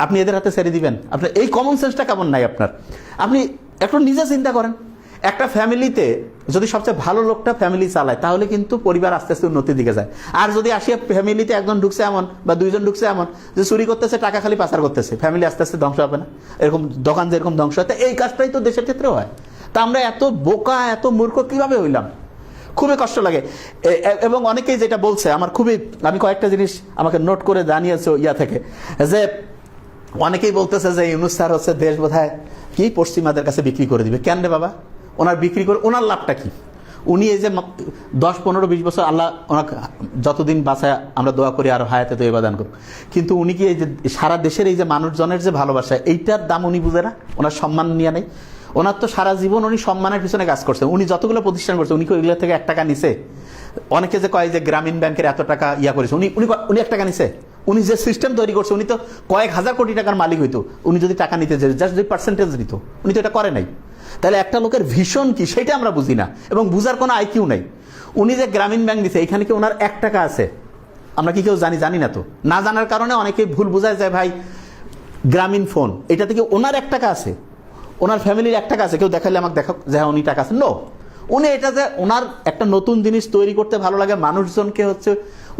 আপনি এদের হাতে ছেড়ে দিবেন? আপনার এই কমন সেন্সটা কেমন নাই আপনার? আপনি একটু নিজে চিন্তা করেন। একটা ফ্যামিলিতে যদি সবচেয়ে ভালো লোকটা ফ্যামিলি চালায়, তাহলে কিন্তু পরিবার আস্তে আস্তে উন্নতির দিকে যায়। আর যদি আসিয়া ফ্যামিলিতে একজন ঢুকছে এমন বা 2 জন ঢুকছে এমন যে চুরি করতেছে, টাকা খালি পাচার করতেছে, ফ্যামিলি আস্তে আস্তে ধ্বংস হবে না? এরকম দোকান যেরকম ধ্বংস হয়, এই কাজটাই তো দেশের ক্ষেত্রেও হয়। তা আমরা এত বোকা, এত মূর্খ কিভাবে হইলাম? খুবই কষ্ট লাগে। এবং অনেকেই যেটা বলছে আমার খুবই, আমি কয়েকটা জিনিস আমাকে নোট করে জানিয়েছে ইয়া থেকে, যে অনেকেই বলতেছে যে ইউনূস স্যার হচ্ছে দেশ বোধহয় কি পশ্চিমাদের কাছে বিক্রি করে দিবে। কেন রে বাবা? ওনার বিক্রি করে ওনার লাভটা কি? উনি এই যে 10, 15, 20 বছর আল্লাহ ওনাকে যতদিন বাঁচায় আমরা দোয়া করি আর হায়াতে তো এবার দান করুন, কিন্তু উনি কি এই যে সারা দেশের এই যে মানুষজনের যে ভালোবাসা, এইটার দাম উনি বুঝে না? ওনার সম্মান নিয়ে নেই? ওনার তো সারা জীবন উনি সম্মানের পিছনে কাজ করছেন। উনি যতগুলো প্রতিষ্ঠান করছে, উনি কি ওইগুলো থেকে 1 টাকা নিছে? অনেকে যে কয় যে গ্রামীণ ব্যাংকের এত টাকা ইয়া করেছে, উনি 1 টাকা নিছে? উনি যে সিস্টেম তৈরি করছে, উনি তো কয়েক হাজার কোটি টাকার মালিক হইতো উনি যদি টাকা নিতে জাস্ট যদি পার্সেন্টেজ নিত। উনি তো এটা করে নাই। তাহলে একটা লোকের ভিশন কি সেটা আমরা বুঝি না, এবং বুঝার কোনো আইকিউ নাই। উনি যে গ্রামীণ ব্যাংক দিছে, এখানে কি ওনার 1 টাকা আছে? আমরা কি কেউ জানি না তো। না জানার কারণে অনেকে ভুল বোঝায় যায় ভাই গ্রামীণ ফোন, এটা থেকে ওনার 1 টাকা আছে, ওনার ফ্যামিলির 1 টাকা আছে, কেউ দেখালে আমাকে দেখো যে হ্যাঁ উনি টাকা আছে। নো, উনি এটা যে ওনার একটা নতুন জিনিস তৈরি করতে ভালো লাগে, মানুষজনকে হচ্ছে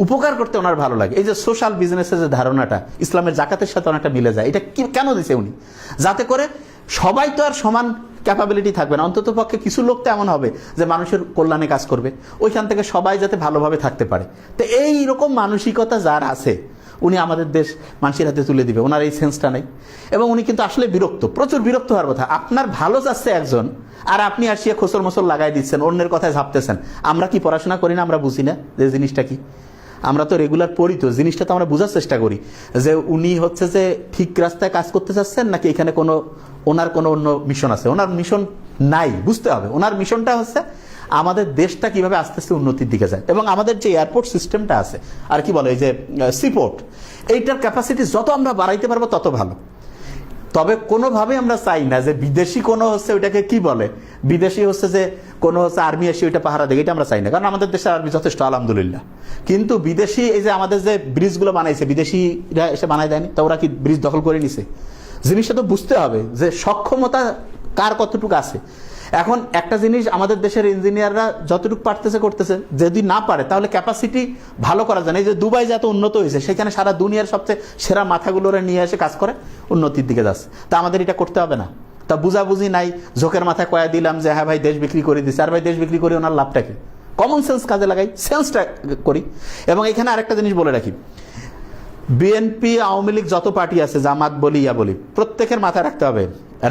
উপকার করতে ওনার ভালো লাগে। এই যে সোশ্যাল বিজনেসের যে ধারণাটা ইসলামের জাকাতের সাথে অনেকটা মিলে যায়। এটা কি কেন দিছে উনি? যাতে করে সবাই তো আর সমান ক্যাপাবিলিটি থাকবে না, অন্তত পক্ষে কিছু লোক তো এমন হবে যে মানুষের কল্যাণে কাজ করবে, ওইখান থেকে সবাই যাতে ভালোভাবে থাকতে পারে। তো এই রকম মানসিকতা যার আছে, উনি আমাদের দেশ মানুষের হাতে তুলে দিবে, ওনার এই সেন্সটা নেই। এবং উনি কিন্তু আসলে বিরক্ত, প্রচুর বিরক্ত হওয়ার কথা। আপনার ভালো চাচ্ছে একজন, আর আপনি আসিয়া খোসর মোসর লাগাই দিচ্ছেন, অন্যের কথায় ঝাপতেছেন। আমরা কি পড়াশোনা করি না? আমরা বুঝি না যে জিনিসটা কি? আমরা তো রেগুলার পড়ি, তো জিনিসটা তো আমরা বোঝার চেষ্টা করি যে উনি হচ্ছে যে ঠিক রাস্তায় কাজ করতে চাচ্ছেন নাকি এখানে ওনার কোনো অন্য মিশন আছে। ওনার মিশন নাই, বুঝতে হবে। ওনার মিশনটা হচ্ছে আমাদের দেশটা কিভাবে আস্তে আস্তে উন্নতির দিকে যায়, এবং আমাদের যে এয়ারপোর্ট সিস্টেমটা আছে, আর কি বলে এই যে সিপোর্ট, এইটার ক্যাপাসিটি যত আমরা বাড়াইতে পারবো তত ভালো। তবে কোনোভাবে আমরা চাই না যে বিদেশি কোনো হচ্ছে ওইটাকে কি বলে, বিদেশি হচ্ছে যে কোনো হচ্ছে আর্মি এসে ওইটা পাহারা দেয়, এটা আমরা চাই না। কারণ আমাদের দেশের আর্মি যথেষ্ট, আলহামদুলিল্লাহ। কিন্তু বিদেশি এই যে আমাদের যে ব্রিজগুলো বানাইছে, বিদেশিরা এসে বানায় দেয়নি, তো ওরা কি ব্রিজ দখল করে নিছে? জিনিসটা তো বুঝতে হবে যে সক্ষমতা কার কতটুকু আছে। এখন একটা জিনিস, আমাদের দেশের ইঞ্জিনিয়াররা যতটুকু পারতেছে করতেছে, যদি না পারে তাহলে ক্যাপাসিটি ভালো করা যায় না। এই যে দুবাই যে এত উন্নত হয়েছে, সেখানে সারা দুনিয়ার সবচেয়ে সেরা মাথাগুলোরে নিয়ে এসে কাজ করে উন্নতির দিকে যাচ্ছে। তা আমাদের এটা করতে হবে না? তা বুঝাবুঝি নাই, ঝোঁকের মাথায় কয়া দিলাম যে হ্যাঁ ভাই দেশ বিক্রি করে দিচ্ছে, আর ভাই দেশ বিক্রি করে ওনার লাভটাকে, কমন সেন্স কাজে লাগাই, সেন্সটা করি। এবং এখানে আরেকটা জিনিস বলে রাখি, বিএনপি আওয়ামী লীগ যত পার্টি আছে, জামাত বলি ইয়া বলি, প্রত্যেকের মাথায় রাখতে হবে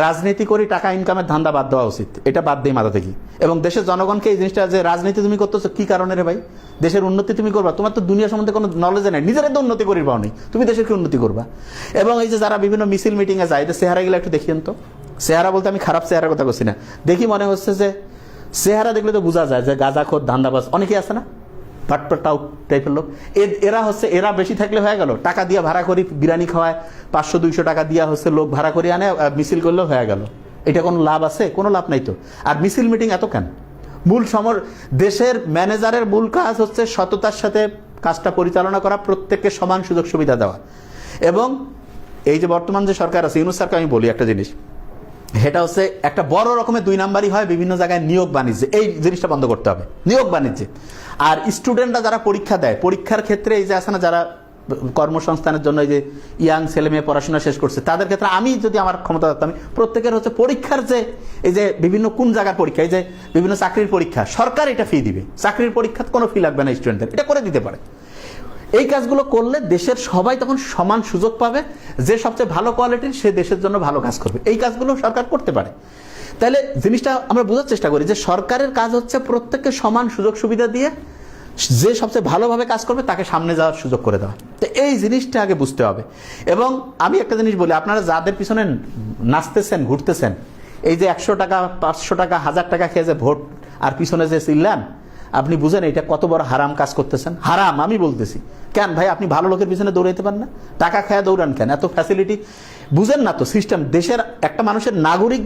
রাজনীতি করি টাকা ইনকামের ধান্দা বাদ দেওয়া উচিত। এটা বাদ দেই মাথা থেকে। এবং দেশের জনগণকে এই জিনিসটা, যে রাজনীতি তুমি করতেছো কি কারণে রে ভাই? দেশের উন্নতি তুমি করবা, তোমার তো দুনিয়া সম্বন্ধে কোনো নলেজে নাই, নিজের তো উন্নতি করি পাও নি, তুমি দেশের কি উন্নতি করবা? এবং এই যে যারা বিভিন্ন মিছিল মিটিংয়ে যায়, এদের চেহারাগুলো একটু দেখিয়েন তো। চেহারা বলতে আমি খারাপ চেহারার কথা বলছি না, দেখি মনে হচ্ছে যে চেহারা দেখলে তো বোঝা যায় যে গাঁজাখোর ধান্দাবাজ অনেকেই আছে না, পাটপাটাও টাইপের লোক। এরা বেশি থাকলে হয়ে গেল, টাকা দিয়ে ভাড়া করি, বিরিয়ানি খাওয়ায়, 500-200 টাকা দিয়া হচ্ছে লোক ভাড়া করে আনে, মিছিল করলেও হয়ে গেল। এটা কোনো লাভ আছে? কোনো লাভ নাই তো। আর মিছিল মিটিং এত কেন? দেশের ম্যানেজারের মূল কাজ হচ্ছে সততার সাথে কাজটা পরিচালনা করা, প্রত্যেককে সমান সুযোগ সুবিধা দেওয়া। এবং এই যে বর্তমান যে সরকার আছে, ইউনূস স্যারকে আমি বলি একটা জিনিস, সেটা হচ্ছে একটা বড় রকমের 2 নাম্বারই হয় বিভিন্ন জায়গায় নিয়োগ বাণিজ্যে। এই জিনিসটা বন্ধ করতে হবে, নিয়োগ বাণিজ্যে। আর স্টুডেন্টরা যারা পরীক্ষা দেয়, পরীক্ষার ক্ষেত্রে এই যে আছে না, যারা কর্মসংস্থানের জন্য এই যে ইয়াং ছেলে মেয়ে পড়াশোনা শেষ করছে, তাদের ক্ষেত্রে আমি যদি আমার ক্ষমতা থাকতাম, প্রত্যেকের হচ্ছে পরীক্ষার যে এই যে বিভিন্ন কোন জায়গার পরীক্ষা, এই যে বিভিন্ন চাকরির পরীক্ষা, সরকার এটা ফি দিবে। চাকরির পরীক্ষার কোনো ফি লাগবে না স্টুডেন্টদের, এটা করে দিতে পারে। এই কাজগুলো করলে দেশের সবাই তখন সমান সুযোগ পাবে। যে সবচেয়ে ভালো কোয়ালিটির, সে দেশের জন্য ভালো কাজ করবে। এই কাজগুলো সরকার করতে পারে। তাহলে জিনিসটা আমরা বোঝার চেষ্টা করি যে সরকারের কাজ হচ্ছে প্রত্যেককে সমান সুযোগ সুবিধা দিয়ে যে সবচেয়ে ভালোভাবে কাজ করবে তাকে সামনে যাওয়ার সুযোগ করে দেওয়া। তো এই জিনিসটা আগে বুঝতে হবে। এবং আমি একটা জিনিস বলি, আপনারা যাদের পিছনে নাচতেছেন, ঘুরতেছেন, এই যে 100 টাকা 500 টাকা 1000 টাকা খেয়ে যে ভোট আর পিছনে যে চিল্লান, আপনি বুঝেন এটা কত বড় হারাম কাজ করতেছেন। হারাম আমি বলতেছি। কেন ভাই, আপনি ভালো লোকের পিছনে দৌড়াইতে পারেন না? টাকা খায় দৌড়ান কেন? এত ফ্যাসিলিটি বুঝেন না তো সিস্টেম। দেশের একটা মানুষের নাগরিক,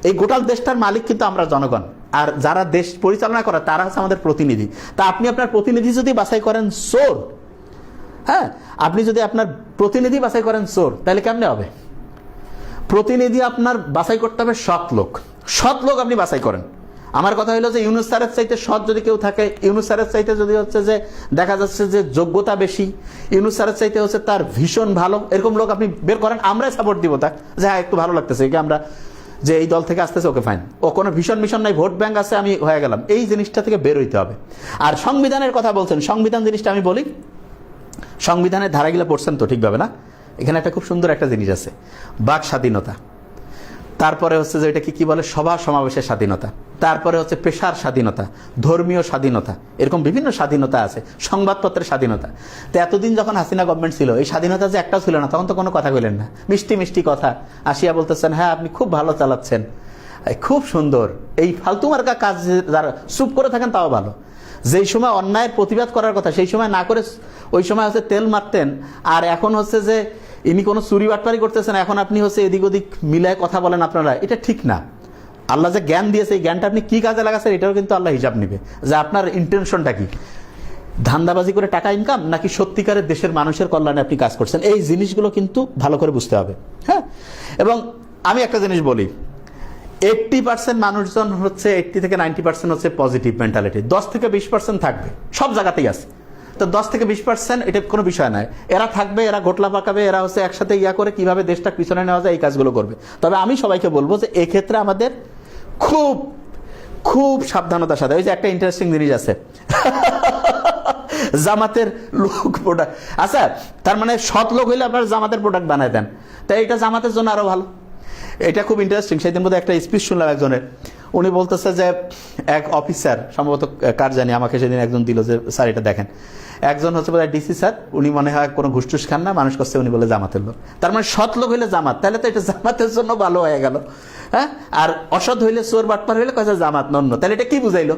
এই গোটা দেশটার মালিক কিন্তু আমরা জনগণ, আর যারা দেশ পরিচালনা করে তারা হচ্ছে আমাদের প্রতিনিধি। তা আপনি আপনার প্রতিনিধি যদি বাছাই করেন চোর, হ্যাঁ, আপনি যদি আপনার প্রতিনিধি বাছাই করেন চোর, তাহলে কেমনে হবে? প্রতিনিধি আপনার বাছাই করতে হবে সৎ লোক। সৎ লোক আপনি বাছাই করেন। আমার কথা হলো যে ইউনূস স্যারের চাইতে সৎ যদি কেউ থাকে, ইউনূস স্যারের চাইতে যদি হচ্ছে যে দেখা যাচ্ছে যে যোগ্যতা বেশি, ইউনূস স্যারের চাইতে হচ্ছে তার ভীষণ ভালো, এরকম লোক আপনি বের করেন, আমরাই সাপোর্ট দিব তাকে, যে হ্যাঁ একটু ভালো লাগতেছে একে, আমরা যে এই দল থেকে আসতেছে, ওকে ফাইন, ও কোনো ভীষণ মিশন নাই, ভোট ব্যাংক আছে, আমি হয়ে গেলাম। এই জিনিসটা থেকে বের হইতে হবে। আর সংবিধানের কথা বলছেন, সংবিধান জিনিসটা আমি বলি, সংবিধানের ধারাগুলো পড়ছেন তো ঠিকভাবে না? এখানে একটা খুব সুন্দর একটা জিনিস আছে, বাক স্বাধীনতা। তারপরে হচ্ছে যে এটা কি বলে, সভা সমাবেশের স্বাধীনতা। তারপরে হচ্ছে পেশার স্বাধীনতা, ধর্মীয় স্বাধীনতা, এরকম বিভিন্ন স্বাধীনতা আছে। সংবাদপত্রের স্বাধীনতা। তো এতদিন যখন হাসিনা গভর্নমেন্ট ছিল, এই স্বাধীনতা যে একটাও ছিল না, তখন তো কোনো কথা বললেন না, মিষ্টি মিষ্টি কথা আসিয়া বলতেছেন হ্যাঁ আপনি খুব ভালো চালাচ্ছেন, খুব সুন্দর। এই ফালতু মার্কা কাজ যারা চুপ করে থাকেন তাও ভালো। যেই সময় অন্যায়ের প্রতিবাদ করার কথা সেই সময় না করে ওই সময় হচ্ছে তেল মারতেন, আর এখন হচ্ছে যে ইনি কোনো চুরি বাটপারি করতেছেন, এখন আপনি হচ্ছে এদিক ওদিক মিলায় কথা বলেন, আপনারা এটা ঠিক না। আল্লাহ যে জ্ঞান দিয়েছে, এই জ্ঞানটা আপনি কি কাজে লাগাচ্ছেন এটাও কিন্তু আল্লাহ হিসাব নিবে, যে আপনার ইন্টেনশনটা কি, ধান্দাবাজি করে টাকা ইনকাম নাকি সত্যিকারের দেশের মানুষের কল্যাণে আপনি কাজ করছেন। এই জিনিসগুলো কিন্তু ভালো করে বুঝতে হবে। হ্যাঁ, এবং আমি একটা জিনিস বলি, 80% মানুষজন হচ্ছে, 80 থেকে 90% হচ্ছে পজিটিভ মেন্টালিটি, 10 থেকে 20% থাকবে, সব জায়গাতেই আছে। তো 10 থেকে 20% এটা কোনো বিষয় নয়, এরা থাকবে, এরা গোটলা পাকাবে, এরা হচ্ছে একসাথে ইয়া করে কিভাবে দেশটা পিছনে নেওয়া যায় এই কাজগুলো করবে। তবে আমি সবাইকে বলবো যে এক্ষেত্রে আমাদের খুব খুব সাবধানতার সাথে, ওই যে একটা ইন্টারেস্টিং জিনিস আছে জামাতের লোক প্রোডাক্ট। আচ্ছা, তার মানে সৎ লোক হইলে আপনারা জামাতের প্রোডাক্ট বানায় দেন, তাই এটা জামাতের জন্য আরো ভালো। এটা খুব ইন্টারেস্টিং। সেদিন বোধহয় একটা স্পিচ শুনলাম একজনের, উনি বলতেছে যে এক অফিসার, সম্ভবত কার জানি, আমাকে সেদিন একজন দিল যে স্যার এটা দেখেন, একজন হচ্ছে বোধহয় ডিসি স্যার, উনি মনে হয় কোনো ঘুষ টুস খান না, মানুষ করছে, উনি বলে জামাতের লোক। তার মানে সৎ লোক হইলে জামাত, তাহলে তো এটা জামাতের জন্য ভালো হয়ে গেল। হ্যাঁ, আর অসৎ হইলে, চোর বাটপার হইলে কয়েছে জামাত নন্য, তাহলে এটা কি বুঝাইলো?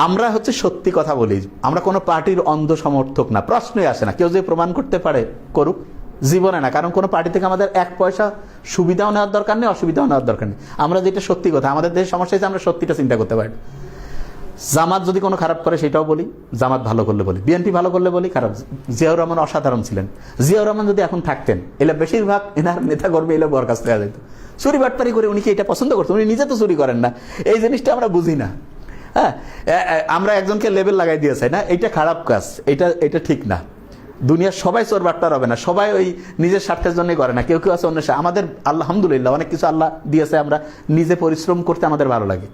আমরা হচ্ছে সত্যি কথা বলি, আমরা কোনো পার্টির অন্ধ সমর্থক না, প্রশ্নই আসে না। কেউ যদি প্রমাণ করতে পারে করুক, জীবনে না। কারণ কোনো পার্টি থেকে আমাদের এক পয়সা সুবিধাও নেওয়ার দরকার নেই, অসুবিধাও নেওয়ার দরকার নেই। আমরা যেটা সত্যি কথা, আমাদের দেশের সমস্যা হচ্ছে আমরা সত্যিটা চিন্তা করতে পারি। জামাত যদি কোনো খারাপ করে সেটাও বলি, জামাত ভালো করলে বলি, বিএনপি ভালো করলে বলি খারাপ। জিয়াউর রহমান অসাধারণ ছিলেন। জিয়াউর রহমান যদি এখন থাকতেন, এলা বেশিরভাগ এনার নেতা কর্মী এলে বরখাস্ত হয়ে যেত। চুরি বাটপারি করে উনি কি এটা পছন্দ করতেন? উনি নিজে তো চুরি করেন না, এই জিনিসটা আমরা বুঝি না। হ্যাঁ, আমরা একজনকে লেবেল লাগাই দিয়েছে না, এইটা খারাপ কাজ, এটা ঠিক না। দুনিয়ার সবাই চোর বাটপার হবে না, সবাই ওই নিজের স্বার্থের জন্যই করে না, কেউ কেউ আছে অন্য। আমাদের আলহামদুলিল্লাহ অনেক কিছু আল্লাহ দিয়েছে, আমরা নিজে পরিশ্রম করতে আমাদের ভালো লাগে।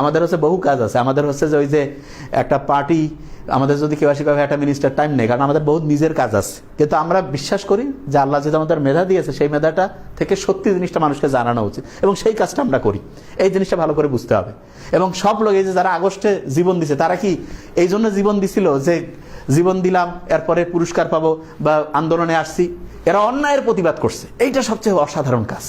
আমাদের হচ্ছে বহু কাজ আছে, আমাদের হচ্ছে যে ওই যে একটা পার্টি, আমাদের যদি কেউ আসি একটা মিনিস্টার টাইম নেই, কারণ আমাদের বহুত নিজের কাজ আছে। কিন্তু আমরা বিশ্বাস করি যে আল্লাহ যেটা আমাদের মেধা দিয়েছে, সেই মেধাটা থেকে সত্যি জিনিসটা মানুষকে জানানো উচিত, এবং সেই কাজটা আমরা করি। এই জিনিসটা ভালো করে বুঝতে হবে। এবং সব লোক, এই যে যারা আগস্টে জীবন দিছে, তারা কি এই জন্য জীবন দিছিল যে জীবন দিলাম এরপরে পুরস্কার পাবো বা আন্দোলনে আসছি? এরা অন্যায়ের প্রতিবাদ করছে, এইটা সবচেয়ে অসাধারণ কাজ।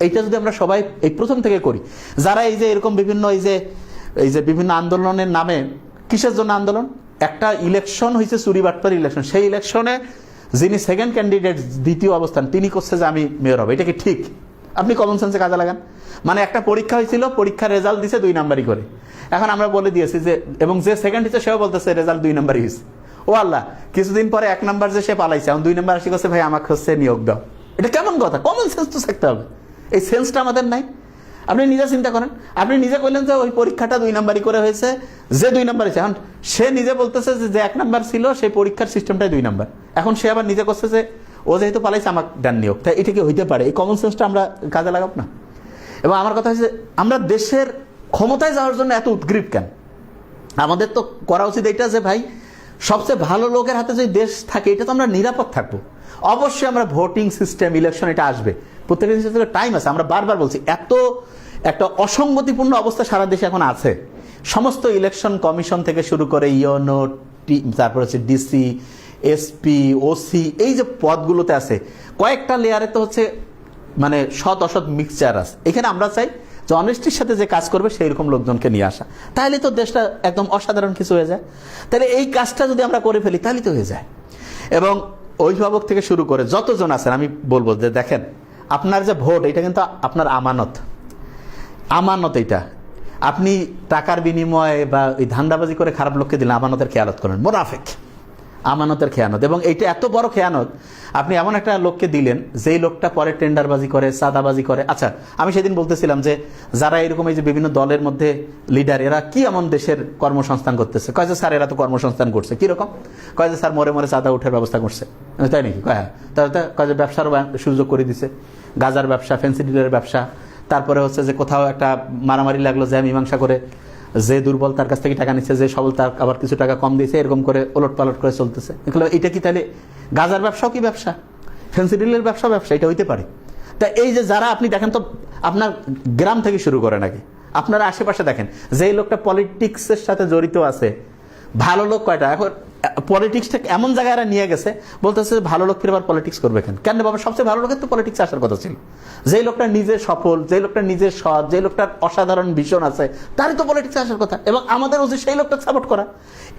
এইটা যদি আমরা সবাই এই প্রথম থেকে করি, যারা এই যে এরকম বিভিন্ন এই যে বিভিন্ন আন্দোলনের নামে, কিসের জন্য আন্দোলন? একটা ইলেকশন হয়েছে, চুরি বাটপার ইলেকশন, সেই ইলেকশনে যিনি সেকেন্ড ক্যান্ডিডেট, দ্বিতীয় অবস্থান, তিনি করছে যে আমি মেয়র হবো। এটা কি ঠিক? আপনি কমন সেন্সে কাজে লাগান। মানে একটা পরীক্ষা হয়েছিল, পরীক্ষার রেজাল্ট দিছে 2 নাম্বারই করে। এখন আমরা বলে দিয়েছি যে, এবং যে সেকেন্ড হয়েছে সেও বলতেছে রেজাল্ট 2 নাম্বারই হয়েছে। ও আল্লাহ, কিছুদিন পরে 1 নাম্বার যে সে পালাইছে, এখন 2 নাম্বার আসি করছে, ভাই আমাকে হচ্ছে নিয়োগ দাও। এটা কেমন কথা? কমন সেন্স তো থাকতে হবে, এই সেন্সটা আমাদের নাই। আপনি নিজে চিন্তা করেন, আপনি নিজে কইলেন যে ওই পরীক্ষাটা 2 নাম্বারই করে হয়েছে, যে 2 নাম্বার হয়েছে, এখন সে নিজে বলতেছে যে 1 নাম্বার ছিল, সেই পরীক্ষার সিস্টেমটাই 2 নাম্বার। এখন সে আবার নিজে করছে যে ও যেহেতু পালাইছে আমাকে ডান নিয়োগ। তাই এটা কি হইতে পারে? এই কমন সেন্সটা আমরা কাজে লাগাব না। এবং আমার কথা হচ্ছে, আমরা দেশের ক্ষমতায় যাওয়ার জন্য এত উদ্গ্রীব কেন? আমাদের তো করা উচিত এটা যে ভাই, সবচেয়ে ভালো লোকের হাতে যদি দেশ থাকে, এটা তো আমরা নিরাপদ থাকবো। অবশ্যই আমরা ভোটিং সিস্টেম, ইলেকশন, এটা আসবে, প্রত্যেকটা জিনিসের টাইম আছে। আমরা বারবার বলছি, এত একটা অসঙ্গতিপূর্ণ অবস্থা সারা দেশে এখন আছে। সমস্ত ইলেকশন কমিশন থেকে শুরু করে ইউনো, তারপর হচ্ছে ডিসি, এসপি, ওসি, এই যে পদগুলোতে আছে, কয়েকটা লেয়ারে তো হচ্ছে মানে সৎ অসৎ মিক্সচার আছে। এখানে আমরা চাই যে অনেস্টির সাথে যে কাজ করবে সেই রকম লোকজনকে নিয়ে আসা, তাহলে তো দেশটা একদম অসাধারণ কিছু হয়ে যায়। তাহলে এই কাজটা যদি আমরা করে ফেলি, তাহলে তো হয়ে যায়। এবং অভিভাবক থেকে শুরু করে যতজন আছেন, আমি বলবো যে দেখেন, আপনার যে ভোট, এটা কিন্তু আপনার আমানত। আমানত এটা আপনি টাকার বিনিময়ে বা ওই ধান্দাবাজি করে খারাপ লোককে দিলেন, আমানতের খেয়ানত করেন, মুনাফিক, আমানতের খেয়ানত। এবং এইটা এত বড় খেয়ানত, আপনি এমন একটা লোককে দিলেন যেই লোকটা পরে টেন্ডারবাজি করে, চাঁদাবাজি করে। আচ্ছা, আমি সেদিন বলতেছিলাম যে যারা এরকম এই যে বিভিন্ন দলের মধ্যে লিডার, এরা কি এমন দেশের কর্মসংস্থান করতেছে? কয় যে স্যার এরা তো কর্মসংস্থান করছে। কিরকম? কয় যে স্যার মরে মরে চাঁদা উঠার ব্যবস্থা করছে। তাই নাকি? কয় হ্যাঁ। তাহলে কয় যে ব্যবসারও সুযোগ করে দিছে, গাজার ব্যবসা, ফ্যান্সি ডিলের ব্যবসা। তারপরে হচ্ছে যে কোথাও একটা মারামারি লাগলো, যে মীমাংসা করে যে দুর্বল তার কাছ থেকে টাকা নিচ্ছে, যে সবল তার আবার কিছু টাকা কম দিয়েছে, এরকম করে ওলট পালট করে চলতেছে। এটা কি তাহলে গাজার ব্যবসাও কি ব্যবসা? ফ্যান্সি ডিলের ব্যবসা এটা হইতে পারে? তা এই যে যারা, আপনি দেখেন তো, আপনার গ্রাম থেকে শুরু করে নাকি আপনারা আশেপাশে দেখেন, যেই লোকটা পলিটিক্সের সাথে জড়িত আছে, ভালো লোক কয়টা? এখন পলিটিক্সটা এমন জায়গায় এরা নিয়ে গেছে, বলতেছে ভালো লোক ফিরে আবার পলিটিক্স করবে কেন? কেন বাবা, সবচেয়ে ভালো লোকের তো পলিটিক্স আসার কথা ছিল। যেই লোকটা নিজে সফল, যেই লোকটা নিজে সৎ, যেই লোকটার অসাধারণ ভিশন আছে, তারই তো পলিটিক্স আসার কথা। এবং আমাদের উচিত সেই লোকটা সাপোর্ট করা।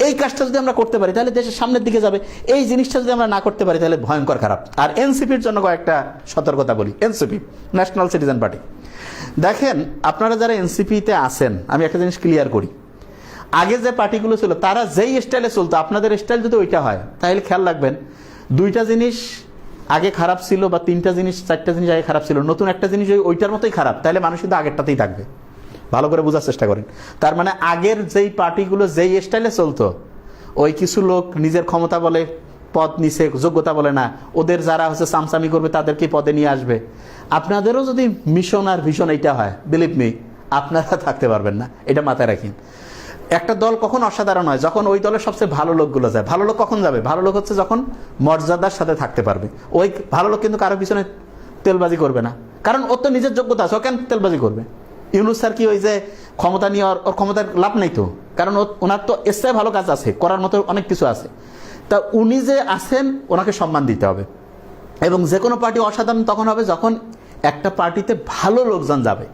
এই কাজটা যদি আমরা করতে পারি, তাহলে দেশের সামনের দিকে যাবে। এই জিনিসটা যদি আমরা না করতে পারি, তাহলে ভয়ঙ্কর খারাপ। আর এনসিপির জন্য কয়েকটা সতর্কতা বলি। এনসিপি, ন্যাশনাল সিটিজেন পার্টি, দেখেন আপনারা যারা এনসিপিতে আছেন, আমি একটা জিনিস ক্লিয়ার করি, আগে যে পার্টিগুলো ছিল তারা যেই স্টাইলে চলতো, আপনাদের স্টাইল যদি ওইটা হয়, তাহলে খেয়াল রাখবেন 2টা জিনিস আগে খারাপ ছিল, বা 3টা জিনিস, 4টা জিনিস আগে খারাপ ছিল, নতুন একটা জিনিস ওইটার মতোই খারাপ, তাহলে মানুষ কিন্তু আগেরটাতেই থাকবে। ভালো করে বোঝার চেষ্টা করেন। তার মানে আগের যেই পার্টিগুলো যেই স্টাইলে চলতো, ওই কিছু লোক নিজের ক্ষমতা বলে পদ নিছে, যোগ্যতা বলে না, ওদের যারা হচ্ছে চামচামি করবে তাদেরকে পদে নিয়ে আসবে। আপনাদেরও যদি মিশন আর ভিশন এইটা হয়, বিলিভ মি, আপনারা থাকতে পারবেন না, এটা মাথায় রাখেন। একটা দল কখন অসাধারণ হয়, যখন ওই দলের সবচেয়ে ভালো লোকগুলো যায়। ভালো লোক কখন যাবে? ভালো লোক হচ্ছে যখন মর্যাদার সাথে থাকতে পারবে। ওই ভালো লোক কিন্তু কারো পিছনে তেলবাজি করবে না, কারণ ওর তো নিজের যোগ্যতা আছে, ও কেন তেলবাজি করবে? ইউনূস স্যার কি ওই যে ক্ষমতা নিয়ে ওর ক্ষমতার লাভ নেই তো, কারণ ওনার তো এসে ভালো কাজ আছে, করার মতো অনেক কিছু আছে। তা উনি যে আছেন ওনাকে সম্মান দিতে হবে। এবং যে কোনো পার্টি অসাধারণ তখন হবে যখন একটা পার্টিতে ভালো লোকজন যাবে।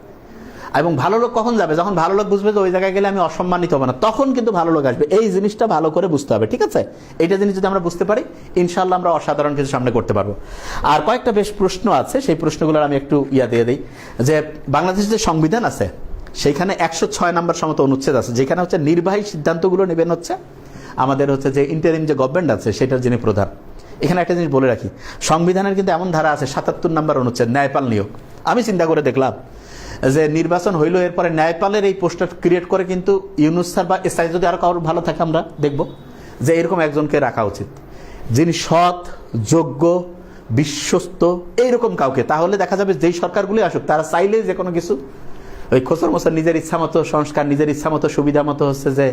এবং ভালো লোক কখন যাবে? যখন ভালো লোক বুঝবে যে ওই জায়গায় গেলে আমি অসম্মানিত হবো না, তখন কিন্তু ভালো লোক আসবে। এই জিনিসটা ভালো করে বুঝতে হবে, ঠিক আছে? এইটা জিনিস যদি আমরা বুঝতে পারি, ইনশাল্লাহ আমরা অসাধারণ কিছু সামনে করতে পারবো। আর কয়েকটা বেশ প্রশ্ন আছে, সেই প্রশ্নগুলোর আমি একটু দিয়ে দিই। যে বাংলাদেশের যে সংবিধান আছে সেইখানে 106 নম্বর সমত অনুচ্ছেদ আছে, যেখানে হচ্ছে নির্বাহী সিদ্ধান্তগুলো নেবেন হচ্ছে আমাদের হচ্ছে যে ইন্টারিম যে গভর্নমেন্ট আছে সেটার যিনি প্রধান। এখানে একটা জিনিস বলে রাখি, সংবিধানের কিন্তু এমন ধারা আছে 77 নম্বর অনুচ্ছেদ, ন্যায়পাল নিয়োগ। আমি চিন্তা করে দেখলাম যে নির্বাচন হইলো, এরপরে ন্যায়পালের এই পোস্টার ক্রিয়েট করে কিন্তু ইউনূস স্যার বা এসআই যদি আরো কারোর ভালো থাকে আমরা দেখব যে এরকম একজনকে রাখা উচিত, যিনি সৎ, যোগ্য, বিশ্বস্ত, এইরকম কাউকে। তাহলে দেখা যাবে যেই সরকারগুলি আসুক তারা চাইলে যে কোনো কিছু ওই খোসর মোসর নিজের ইচ্ছা মতো সংস্কার, নিজের ইচ্ছা মতো সুবিধা মতো হচ্ছে যে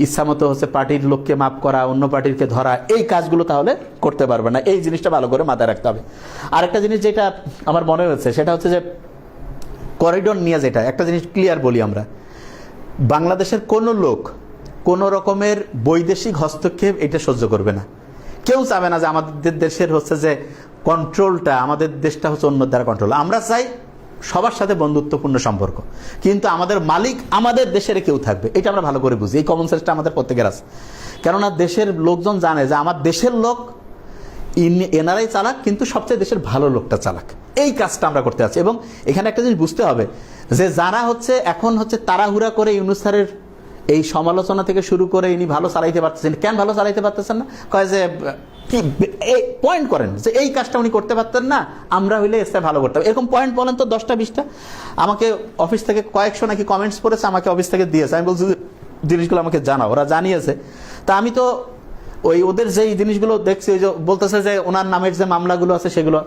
ইচ্ছা মতো হচ্ছে পার্টির লোককে মাফ করা, অন্য পার্টিকে ধরা, এই কাজগুলো তাহলে করতে পারবে না। এই জিনিসটা ভালো করে মাথায় রাখতে হবে। আরেকটা জিনিস যেটা আমার মনে হচ্ছে সেটা হচ্ছে যে করিডোর নিয়ে, যেটা একটা জিনিস ক্লিয়ার বলি আমরা, বাংলাদেশের কোনো লোক কোনো রকমের বৈদেশিক হস্তক্ষেপ এটা সহ্য করবে না। কেউ চাবে না যে আমাদের দেশের হচ্ছে যে কন্ট্রোলটা, আমাদের দেশটা হচ্ছে অন্য দ্বারা কন্ট্রোল। আমরা চাই সবার সাথে বন্ধুত্বপূর্ণ সম্পর্ক, কিন্তু আমাদের মালিক আমাদের দেশের কেউ থাকবে, এটা আমরা ভালো করে বুঝি। এই কমন সেন্সটা আমাদের প্রত্যেকের আছে। কেননা দেশের লোকজন জানে যে আমার দেশের লোক এনারাই চালাক, কিন্তু সবচেয়ে দেশের ভালো লোকটা চালাক। এই কাজটা আমরা করতে আছি। এবং এখানে একটা জিনিস বুঝতে হবে যে যারা হচ্ছে এখন হচ্ছে তাড়াহুড়া করে ইউনূস স্যারের এই সমালোচনা থেকে শুরু করে ইনি ভালো চালাইতে পারতেছেন, কেন ভালো চালাইতে পারতেছেন না? কয় যে কি পয়েন্ট করেন যে এই কাজটা উনি করতে পারতেন না, আমরা হইলে এসে ভালো করতাম, এরকম পয়েন্ট বলেন তো 10টা 20টা। আমাকে অফিস থেকে কয়েকশো নাকি কমেন্টস করেছে, আমাকে অফিস থেকে দিয়েছে। আমি বলছি জিনিসগুলো আমাকে জানাও, ওরা জানিয়েছে। তা আমি তো ওই ওদের যেই জিনিসগুলো দেখছি, ওই যে বলতেছে যে ওনার নামের যে মামলাগুলো আছে সেগুলো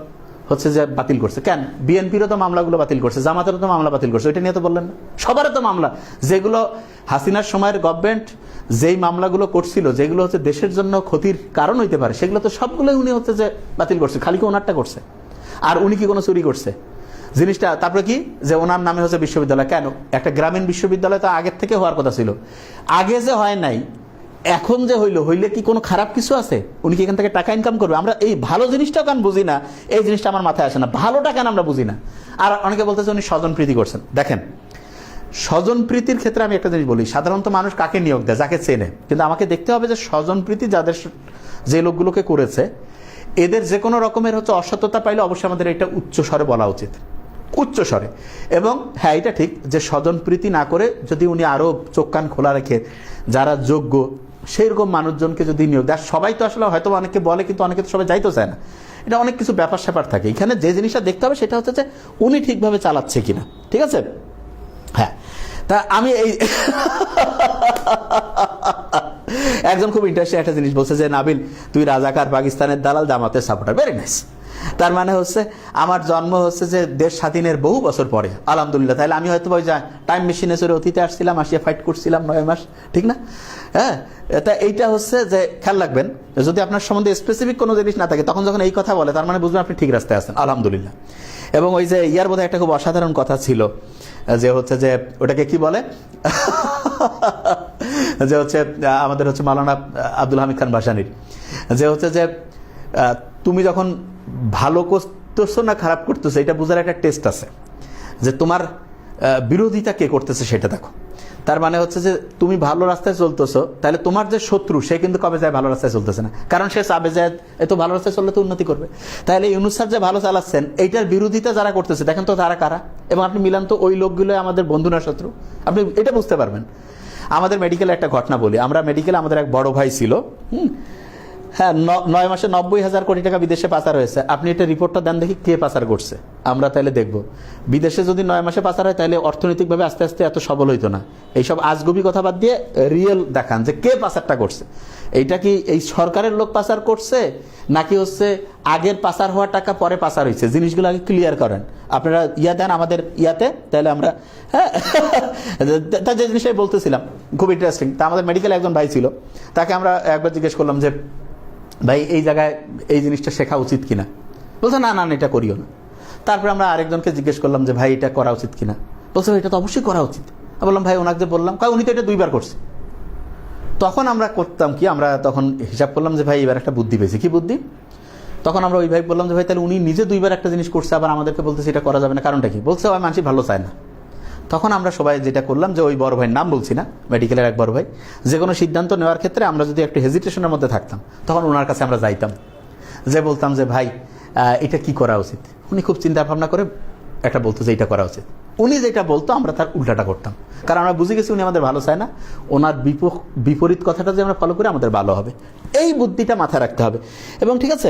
হচ্ছে যে বাতিল করছে। কেন? বিএনপিরও তো মামলাগুলো বাতিল করছে, জামাতেরও তো মামলা বাতিল করছে, ওইটা নিয়ে তো বললেন না? সবারও তো মামলা, যেগুলো হাসিনার সময়ের গভর্নমেন্ট যেই মামলাগুলো করছিল, যেগুলো হচ্ছে দেশের জন্য ক্ষতির কারণ হইতে পারে, সেগুলো তো সবগুলোই উনি হচ্ছে যে বাতিল করছে। খালি কি ওনারটা করছে? আর উনি কি কোনো চুরি করছে জিনিসটা? তারপরে কি যে ওনার নামে হচ্ছে বিশ্ববিদ্যালয়, কেন? একটা গ্রামীণ বিশ্ববিদ্যালয় তো আগের থেকে হওয়ার কথা ছিল, আগে যে হয় নাই, এখন যে হইলে কি কোনো খারাপ কিছু আছে? উনি কি এখান থেকে টাকা ইনকাম করবে? আমরা এই ভালো জিনিসটাও কেন বুঝি না, এই জিনিসটা আমার মাথায় আসে না, ভালোটা কেন আমরা বুঝি না। আর অনেকে বলতেছে উনি স্বজনপ্রীতি করছেন। দেখেন, স্বজনপ্রীতির ক্ষেত্রে আমি একটা জিনিস বলি, সাধারণত মানুষ কাকে নিয়োগ দেয়? যাকে চেনে। কিন্তু আমাকে দেখতে হবে যে স্বজনপ্রীতি যাদের, যে লোকগুলোকে করেছে, এদের যে কোনো রকমের হচ্ছে অসততা পাইলে অবশ্যই আমাদের এটা উচ্চস্বরে বলা উচিত, উচ্চস্বরে। এবং হ্যাঁ, এটা ঠিক যে স্বজনপ্রীতি না করে যদি উনি আরো চোখ কান খোলা রেখে যারা যোগ্য সেই রকম মানুষজনকে যদি নিয়োগ দেয়, সবাই তো আসলে হয়তো অনেকে বলে, কিন্তু অনেকে তো সবাই যাইতে চায় না। এটা অনেক কিছু ব্যাপার স্যাপার থাকে। এখানে যে জিনিসটা দেখতে হবে সেটা হচ্ছে যে উনি ঠিকভাবে চালাচ্ছে কিনা, ঠিক আছে? হ্যাঁ, তা আমি এই একজন খুব ইন্টারেস্টিং একটা জিনিস বলছে যে নাবিল, তুই রাজাকার, পাকিস্তানের দালাল, জামাতের সাপোর্টার। Very nice. তার মানে হচ্ছে আমার জন্ম হচ্ছে যে দেশ স্বাধীনের বহু বছর পরে, আলহামদুলিল্লাহ। তাহলে আমি হয়তো ওই টাইম মেশিনে চড়ে অতীতে আসছিলাম, আসিয়া ফাইট করছিলাম 9 মাস, ঠিক না? হ্যাঁ, তা এইটা হচ্ছে যে খেয়াল রাখবেন, যদি আপনার সম্বন্ধে স্পেসিফিক কোনো জিনিস না থাকে, তখন যখন এই কথা বলে তার মানে বুঝবেন আপনি ঠিক রাস্তায় আছেন, আলহামদুলিল্লাহ। এবং ওই যে ইয়ার বোধহয় একটা খুব অসাধারণ কথা ছিল, যে হচ্ছে যে ওটাকে কি বলে, যে হচ্ছে আমাদের হচ্ছে মাওলানা আব্দুল হামিদ খান ভাসানীর, যে হচ্ছে যে তুমি যখন ভালো করতেছো না খারাপ করতেছো এটা বোঝার একটা টেস্ট আছে, যে তোমার বিরোধিতা কে করতেছে সেটা দেখো। তার মানে হচ্ছে যে তুমি ভালো রাস্তায় চলতেছো, তাহলে তোমার যে শত্রু সে কিন্তু কবে যায় ভালো রাস্তায় চলতেছে না, কারণ সে চাবে যায় এত ভালো রাস্তায় চললে তো উন্নতি করবে। তাহলে ইউনূস স্যার যে ভালো চালাচ্ছেন, এইটার বিরোধিতা যারা করতেছে দেখেন তো তারা কারা, এবং আপনি মিলান তো ওই লোকগুলো আমাদের বন্ধু না শত্রু, আপনি এটা বুঝতে পারবেন। আমাদের মেডিকেলে একটা ঘটনা বলি, আমরা মেডিকেলে আমাদের এক বড় ভাই ছিল, হ্যাঁ 9 মাসে 90,000 কোটি টাকা বিদেশে পাচার হয়েছে। আপনি এটা রিপোর্টটা দেন দেখি কে পাচার করছে, আমরা তাহলে দেখব। বিদেশে যদি 9 মাসে পাচার হয় তাহলে অর্থনৈতিকভাবে আস্তে আস্তে এত সবল হইতো না। এইসব আজগুবি কথা বাদ দিয়ে রিয়েল দেখান যে কে পাচারটা করছে। এইটা কি এই সরকারের লোক পাচার করছে নাকি হচ্ছে আগের পাচার হওয়া টাকা পরে পাচার হয়েছে? জিনিসগুলো আগে ক্লিয়ার করেন। আপনারা দেন আমাদের ইয়াতে, তাহলে আমরা হ্যাঁ তা যে জিনিসটাই বলতেছিলাম খুব ইন্টারেস্টিং। তা আমাদের মেডিকেল একজন ভাই ছিল, তাকে আমরা একবার জিজ্ঞেস করলাম যে ভাই এই জায়গায় এই জিনিসটা শেখা উচিত কিনা। বলছে না না এটা করিও না। তারপরে আমরা আরেকজনকে জিজ্ঞেস করলাম যে ভাই এটা করা উচিত কিনা। বলছে এটা তো অবশ্যই করা উচিত। বললাম ভাই ওনাকে যে বললাম, উনি তো এটা 2বার করছে। তখন আমরা করতাম কি, আমরা তখন হিসাব করলাম যে ভাই এবার একটা বুদ্ধি পেয়েছি। কি বুদ্ধি? তখন আমরা ওই ভাই বললাম যে ভাই তাহলে উনি নিজে 2বার একটা জিনিস করছে, আবার আমাদেরকে বলতেছে এটা করা যাবে না, কারণটা কি? বলছে ওই মানুষ ভালো চায় না। তখন আমরা সবাই যেটা করলাম যে ওই বড় ভাইয়ের নাম বলছি না, মেডিকেলের এক বড় ভাই, যে কোনো সিদ্ধান্ত নেওয়ার ক্ষেত্রে আমরা যদি একটু হেজিটেশনের মধ্যে থাকতাম তখন ওনার কাছে আমরা যাইতাম, যে বলতাম যে ভাই এটা কি করা উচিত। উনি খুব চিন্তা ভাবনা করে একটা বলতো যে এটা করা উচিত। উনি যেটা বলতো আমরা তার উল্টাটা করতাম, কারণ আমরা বুঝে গেছি উনি আমাদের ভালো চায় না। ওনার বিপরীত কথাটা যে আমরা ফলো করি আমাদের ভালো হবে, এই বুদ্ধিটা মাথায় রাখতে হবে। এবং ঠিক আছে,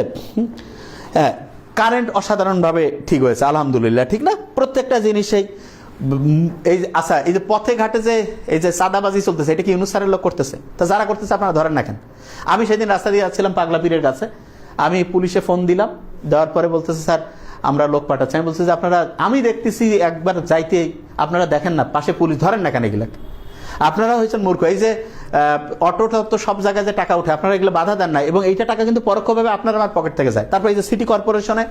হ্যাঁ কারেন্ট অসাধারণভাবে ঠিক হয়েছে আলহামদুলিল্লাহ, ঠিক না? প্রত্যেকটা জিনিসেই এই আচ্ছা এই যে পথে ঘাটে যে এই যে সাদাবাজি চলতেছে, এটা কি ইউনূস স্যারের লোক করতেছে? তা যারা করতেছে আপনারা ধরেন না কেন? আমি সেদিন রাস্তা দিয়ে যাচ্ছিলাম পাগলা পীরের কাছে, আমি পুলিশে ফোন দিলাম, দেওয়ার পরে বলতেছে স্যার আমরা লোক পাঠাচ্ছি। আমি বলছি যে আপনারা, আমি দেখতেছি একবার যাইতে আপনারা দেখেন না পাশে পুলিশ, ধরেন না কেন এগুলা? আপনারা হয়েছেন মূর্খ। এই যে অটোটা তো সব জায়গায় যে টাকা উঠে, আপনারা এগুলো বাধা দেন না, এবং এইটা টাকা কিন্তু পরোক্ষভাবে আপনার আমার পকেট থেকে যায়। তারপর এই যে সিটি কর্পোরেশনে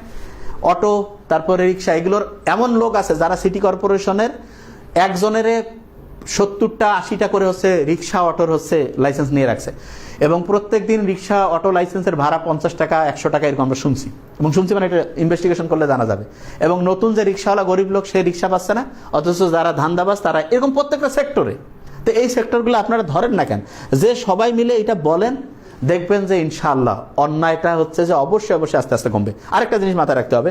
অটো, তারপরে রিক্সা, এগুলোর এমন লোক আছে যারা সিটি কর্পোরেশনের একজনের 70টা 80টা করে হচ্ছে রিক্সা অটোর হচ্ছে লাইসেন্স নিয়ে রাখছে, এবং প্রত্যেক দিন রিক্সা অটো লাইসেন্সের ভাড়া 50 টাকা 100 টাকা এরকম আমরা শুনছি, এবং শুনছি মানে এটা ইনভেস্টিগেশন করলে জানা যাবে। এবং নতুন যে রিক্সাওয়ালা গরিব লোক সে রিক্সা পাচ্ছে না, অথচ যারা ধান্দাবাজ তারা এরকম প্রত্যেকটা সেক্টরে। তো এই সেক্টরগুলো আপনারা ধরেন না কেন? যে সবাই মিলে এটা বলেন, দেখবেন যে ইনশাআল্লাহ অন্যায়টা হচ্ছে যে অবশ্যই অবশ্যই আস্তে আস্তে কমবে। আরেকটা জিনিস মাথায় রাখতে হবে,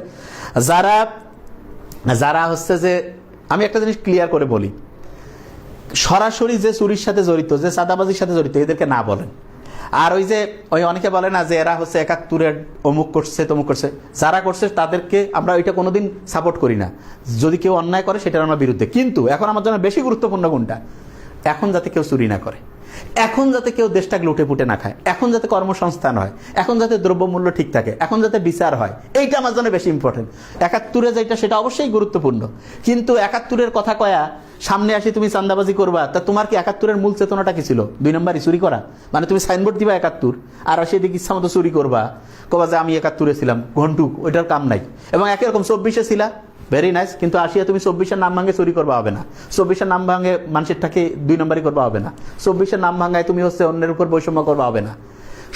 যারা হচ্ছে যে, আমি একটা জিনিস ক্লিয়ার করে বলি, সরাসরি যে চুরির সাথে জড়িত, যে চাঁদাবাজির সাথে জড়িত, এদেরকে না বলেন। আর ওই অনেকে বলে না যে এরা হচ্ছে 71-এর অমুক করছে তমুক করছে, যারা করছে তাদেরকে আমরা ওইটা কোনোদিন সাপোর্ট করি না। যদি কেউ অন্যায় করে সেটার আমরা বিরুদ্ধে। কিন্তু এখন আমার জন্য বেশি গুরুত্বপূর্ণ কোনটা? এখন যাতে কেউ চুরি না করে, এখন যাতে কেউ দেশটাকে লুটে পুটে না খায়, এখন যাতে কর্মসংস্থান হয়, এখন যাতে দ্রব্যমূল্য ঠিক থাকে, এখন যাতে বিচার হয়, এইটা আমার জন্য বেশি ইম্পর্টেন্ট। 71-এ যেটা সেটা অবশ্যই গুরুত্বপূর্ণ, কিন্তু 71-এর কথা কয়া সামনে আসি তুমি চান্দাবাজি করবা, তা তোমার কি 71-এর মূল চেতনাটা কি ছিল? 2 নম্বরই চুরি করা। মানে তুমি সাইনবোর্ড দিবা 71 আর সেদিকে ইচ্ছা মতো চুরি করবা, কবা যে আমি 71-এ ছিলাম, ঘন্টুক, ওইটার কাম নাই। এবং একই রকম 24-এ ছিলা, ভেরি নাইস, কিন্তু আসিয়া তুমি 24-এর নাম ভাঙে চুরি করবা হবে না, 24-এর নাম ভাঙে মানুষের টাকে 2 নম্বরই করবা হবে না, 24-এর নাম ভাঙায় তুমি হচ্ছে অন্যের উপর বৈষম্য করবা হবে না।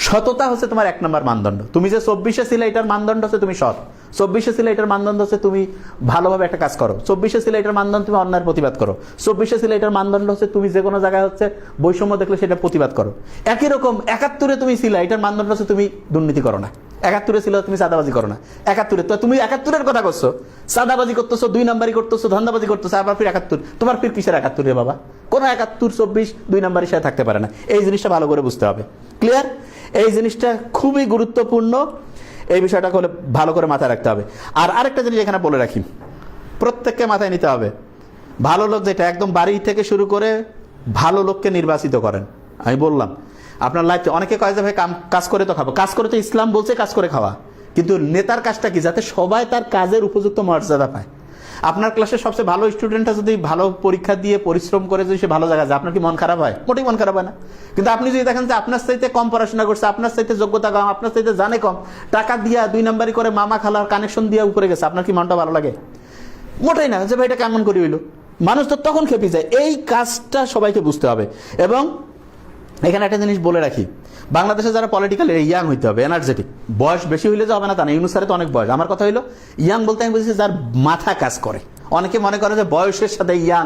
সততা হচ্ছে তোমার 1 নম্বর মানদণ্ড। তুমি যে 24-এ ছিলে এটার মানদণ্ড হচ্ছে তুমি সৎ, 24-এ ছিলে এটার মানদণ্ড হচ্ছে তুমি ভালোভাবে একটা কাজ করো, 24-এ ছিলে এটার মানদণ্ড তুমি অন্যায়ের প্রতিবাদ করো, 24-এ ছিলে এটার মানদণ্ড হচ্ছে তুমি যে কোনো জায়গায় হচ্ছে বৈষম্য দেখলে সেটা প্রতিবাদ করো। একই রকম 71-এ তুমি ছিলে, এটার মানদণ্ড হচ্ছে তুমি দুর্নীতি করো না। 71-এ ছিল তুমি চাঁদাবাজি করো না। 71-এ তো তুমি 71-এর কথা করছো, চাঁদাবাজি করতেছো, 2 নম্বরই করতেছো, ধান্দাবাজি করতেছো, আবার ফির 71। তোমার ফির কিসের 71 রে বাবা? কোনো 71, 24, 2 নম্বরের সাথে থাকতে পারে না। এই জিনিসটা ভালো করে বুঝতে হবে। ক্লিয়ার? এই জিনিসটা খুবই গুরুত্বপূর্ণ, এই বিষয়টা ভালো করে মাথায় রাখতে হবে। আর আরেকটা জিনিস এখানে বলে রাখি, প্রত্যেককে মাথায় নিতে হবে, ভালো লোক যেটা একদম বাড়ি থেকে শুরু করে ভালো লোককে নির্বাচিত করেন। আমি বললাম আপনার লাইফে অনেকে কয় যে ভাই কাজ করে তো খাবো, কাজ করে তো ইসলাম বলছে কাজ করে খাওয়া, কিন্তু নেতার কাজটা কি? যাতে সবাই তার কাজের উপযুক্ত মর্যাদা পায়। আপনার ক্লাসের সবচেয়ে ভালো স্টুডেন্টটা যদি ভালো পরীক্ষা দিয়ে পরিশ্রম করে যদি সে ভালো জায়গায় যায়, আপনার কি মন খারাপ হয়? মোটেই মন খারাপ হয় না। কিন্তু আপনি যদি দেখেন যে আপনার চাইতে কম পড়াশোনা করছে, আপনার চাইতে যোগ্যতা কম, আপনার চাইতে জানে কম, টাকা দিয়া 2 নম্বরই করে মামা খালার কানেকশন দিয়ে উপরে গেছে, আপনার কি মনটা ভালো লাগে? মোটেই না, যে ভাই এটা কেমন করে হইলো। মানুষ তো তখন খেপে যায়। এই কাজটা সবাইকে বুঝতে হবে। এবং এখানে একটা জিনিস বলে রাখি, বাংলাদেশে যারা পলিটিক্যাল ইয়াং হইতে হবে, এনার্জেটিক। বয়স বেশি হইলে যে হবে না তা না, ইউনূস স্যারের তো অনেক বয়স। আমার কথা হইলো ইয়াং বলতে আমি বলছি যার মাথা কাজ করে। অনেকে মনে করে যে বয়সের সাথে ইয়াং,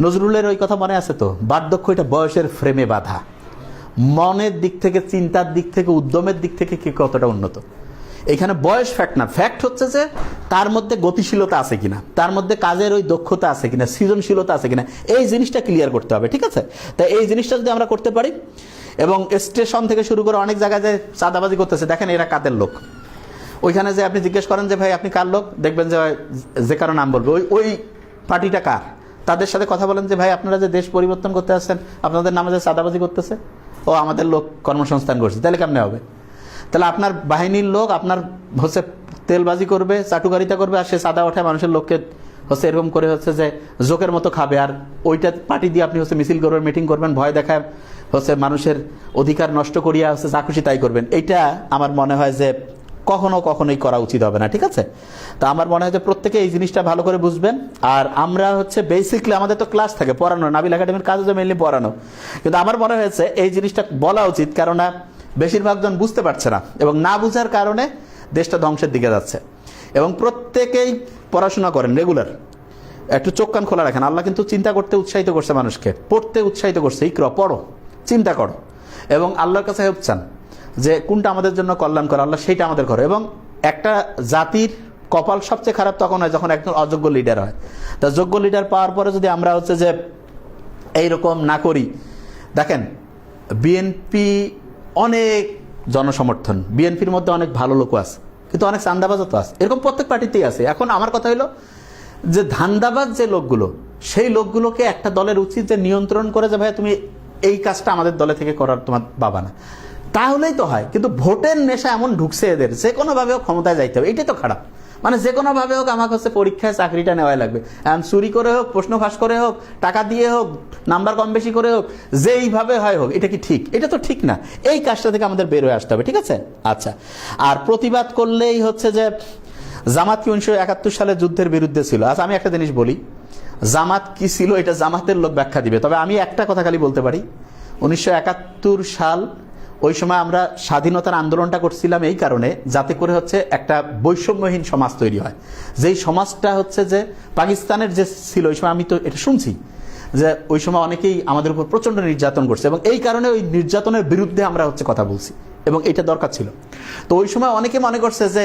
নজরুলের ওই কথা মনে আছে তো, বার্ধক্য এটা বয়সের ফ্রেমে বাঁধা। মনের দিক থেকে, চিন্তার দিক থেকে, উদ্যমের দিক থেকে কে কতটা উন্নত, এখানে বয়স ফ্যাক্ট না। ফ্যাক্ট হচ্ছে যে তার মধ্যে গতিশীলতা আছে কিনা, তার মধ্যে কাজের ওই দক্ষতা আছে কিনা, সৃজনশীলতা আছে কিনা, এই জিনিসটা ক্লিয়ার করতে হবে। ঠিক আছে? তাই এই জিনিসটা যদি আমরা করতে পারি, এবং স্টেশন থেকে শুরু করে অনেক জায়গায় যে চাঁদাবাজি করতেছে, দেখেন এরা কাদের লোক। ওইখানে যে আপনি জিজ্ঞেস করেন যে ভাই আপনি কার লোক, দেখবেন যে কারো নাম বলবে, ওই ওই পার্টিটা কার। তাদের সাথে কথা বলেন যে ভাই আপনারা যে দেশ পরিবর্তন করতে আসছেন, আপনাদের নামে যে চাঁদাবাজি করতেছে, ও আমাদের লোক কর্মসংস্থান করছে, তাহলে কেমনে হবে? তাহলে আপনার বাহিনীর লোক আপনার হচ্ছে তেলবাজি করবে, চাটুকারিতা করবে, আর সে চাঁদা ওঠায় মানুষের লোককে হচ্ছে এরকম করে হচ্ছে যে জোকের মতো খাবে, আর ওইটা পার্টি দিয়ে আপনি হচ্ছে মিছিল করবেন, মিটিং করবেন, ভয় দেখায় হচ্ছে মানুষের অধিকার নষ্ট করিয়া হচ্ছে যা খুশি তাই করবেন। এইটা আমার মনে হয় যে কখনোই করা উচিত হবে না, ঠিক আছে? তা আমার মনে হয় যে প্রত্যেকে এই জিনিসটা ভালো করে বুঝবেন। আর আমরা হচ্ছে বেসিকলি আমাদের তো ক্লাস থাকে, পড়ানো, নাবিল একাডেমির কাজ হচ্ছে মেনলি পড়ানো, কিন্তু আমার মনে হয়েছে এই জিনিসটা বলা উচিত, কেননা বেশিরভাগ জন বুঝতে পারছে না এবং না বুঝার কারণে দেশটা ধ্বংসের দিকে যাচ্ছে। এবং প্রত্যেকেই পড়াশোনা করেন রেগুলার, একটু চোখ কান খোলা রাখেন। আল্লাহ কিন্তু চিন্তা করতে উৎসাহিত করছে মানুষকে, পড়তে উৎসাহিত করছে, ইকরা, পড়ো, চিন্তা করো এবং আল্লাহর কাছে হেল্প চান যে কোনটা আমাদের জন্য কল্যাণ করে, আল্লাহ সেইটা আমাদের করে। এবং একটা জাতির কপাল সবচেয়ে খারাপ তখন হয় যখন একজন অযোগ্য লিডার হয়। তা যোগ্য লিডার পাওয়ার পরে যদি আমরা হচ্ছে যে এইরকম না করি, দেখেন বিএনপি অনেক জনসমর্থন, বিএনপির মধ্যে অনেক ভালো লোকও আছে, কিন্তু অনেক চান্দাবাজও তো আছে, এরকম প্রত্যেক পার্টিতেই আছে। এখন আমার কথা হলো যে ধান্দাবাজ যে লোকগুলো, সেই লোকগুলোকে একটা দলের উচিত যে নিয়ন্ত্রণ করে যে ভাই তুমি এই কাজটা আমাদের দলে থেকে করার তোমার বাবা না, তাহলেই তো হয়। কিন্তু ভোটের নেশা এমন ঢুকছে এদের, যে কোনোভাবে হোক ক্ষমতায় যাইতে হবে, এটাই তো খারাপ। মানে যে কোনোভাবে হোক আমাকে হচ্ছে পরীক্ষায় চাকরিটা নেওয়াই লাগবে, চুরি করে হোক, প্রশ্ন ফাঁস করে হোক, টাকা দিয়ে হোক, নাম্বার কম বেশি করে হোক, যেইভাবে হয় হোক। এটা কি ঠিক? এটা তো ঠিক না। এই কাজটা থেকে আমাদের বের হয়ে আসতে হবে, ঠিক আছে? আচ্ছা, আর প্রতিবাদ করলেই হচ্ছে যে জামাত কি 1971 সালে যুদ্ধের বিরুদ্ধে ছিল? আচ্ছা, আমি একটা জিনিস বলি, জামাত কি ছিল এটা জামাতের লোক ব্যাখ্যা দিবে, তবে আমি একটা কথা খালি বলতে পারি, 1971 সাল, ওই সময় আমরা স্বাধীনতার আন্দোলনটা করছিলাম এই কারণে যাতে করে হচ্ছে একটা বৈষম্যহীন সমাজ তৈরি হয়, যেই সমাজটা হচ্ছে যে পাকিস্তানের যে ছিল ওই সময়। আমি তো এটা শুনছি যে ওই সময় অনেকেই আমাদের উপর প্রচণ্ড নির্যাতন করছে এবং এই কারণে ওই নির্যাতনের বিরুদ্ধে আমরা হচ্ছে কথা বলছি এবং এটা দরকার ছিল। তো ওই সময় অনেকে মনে করছে যে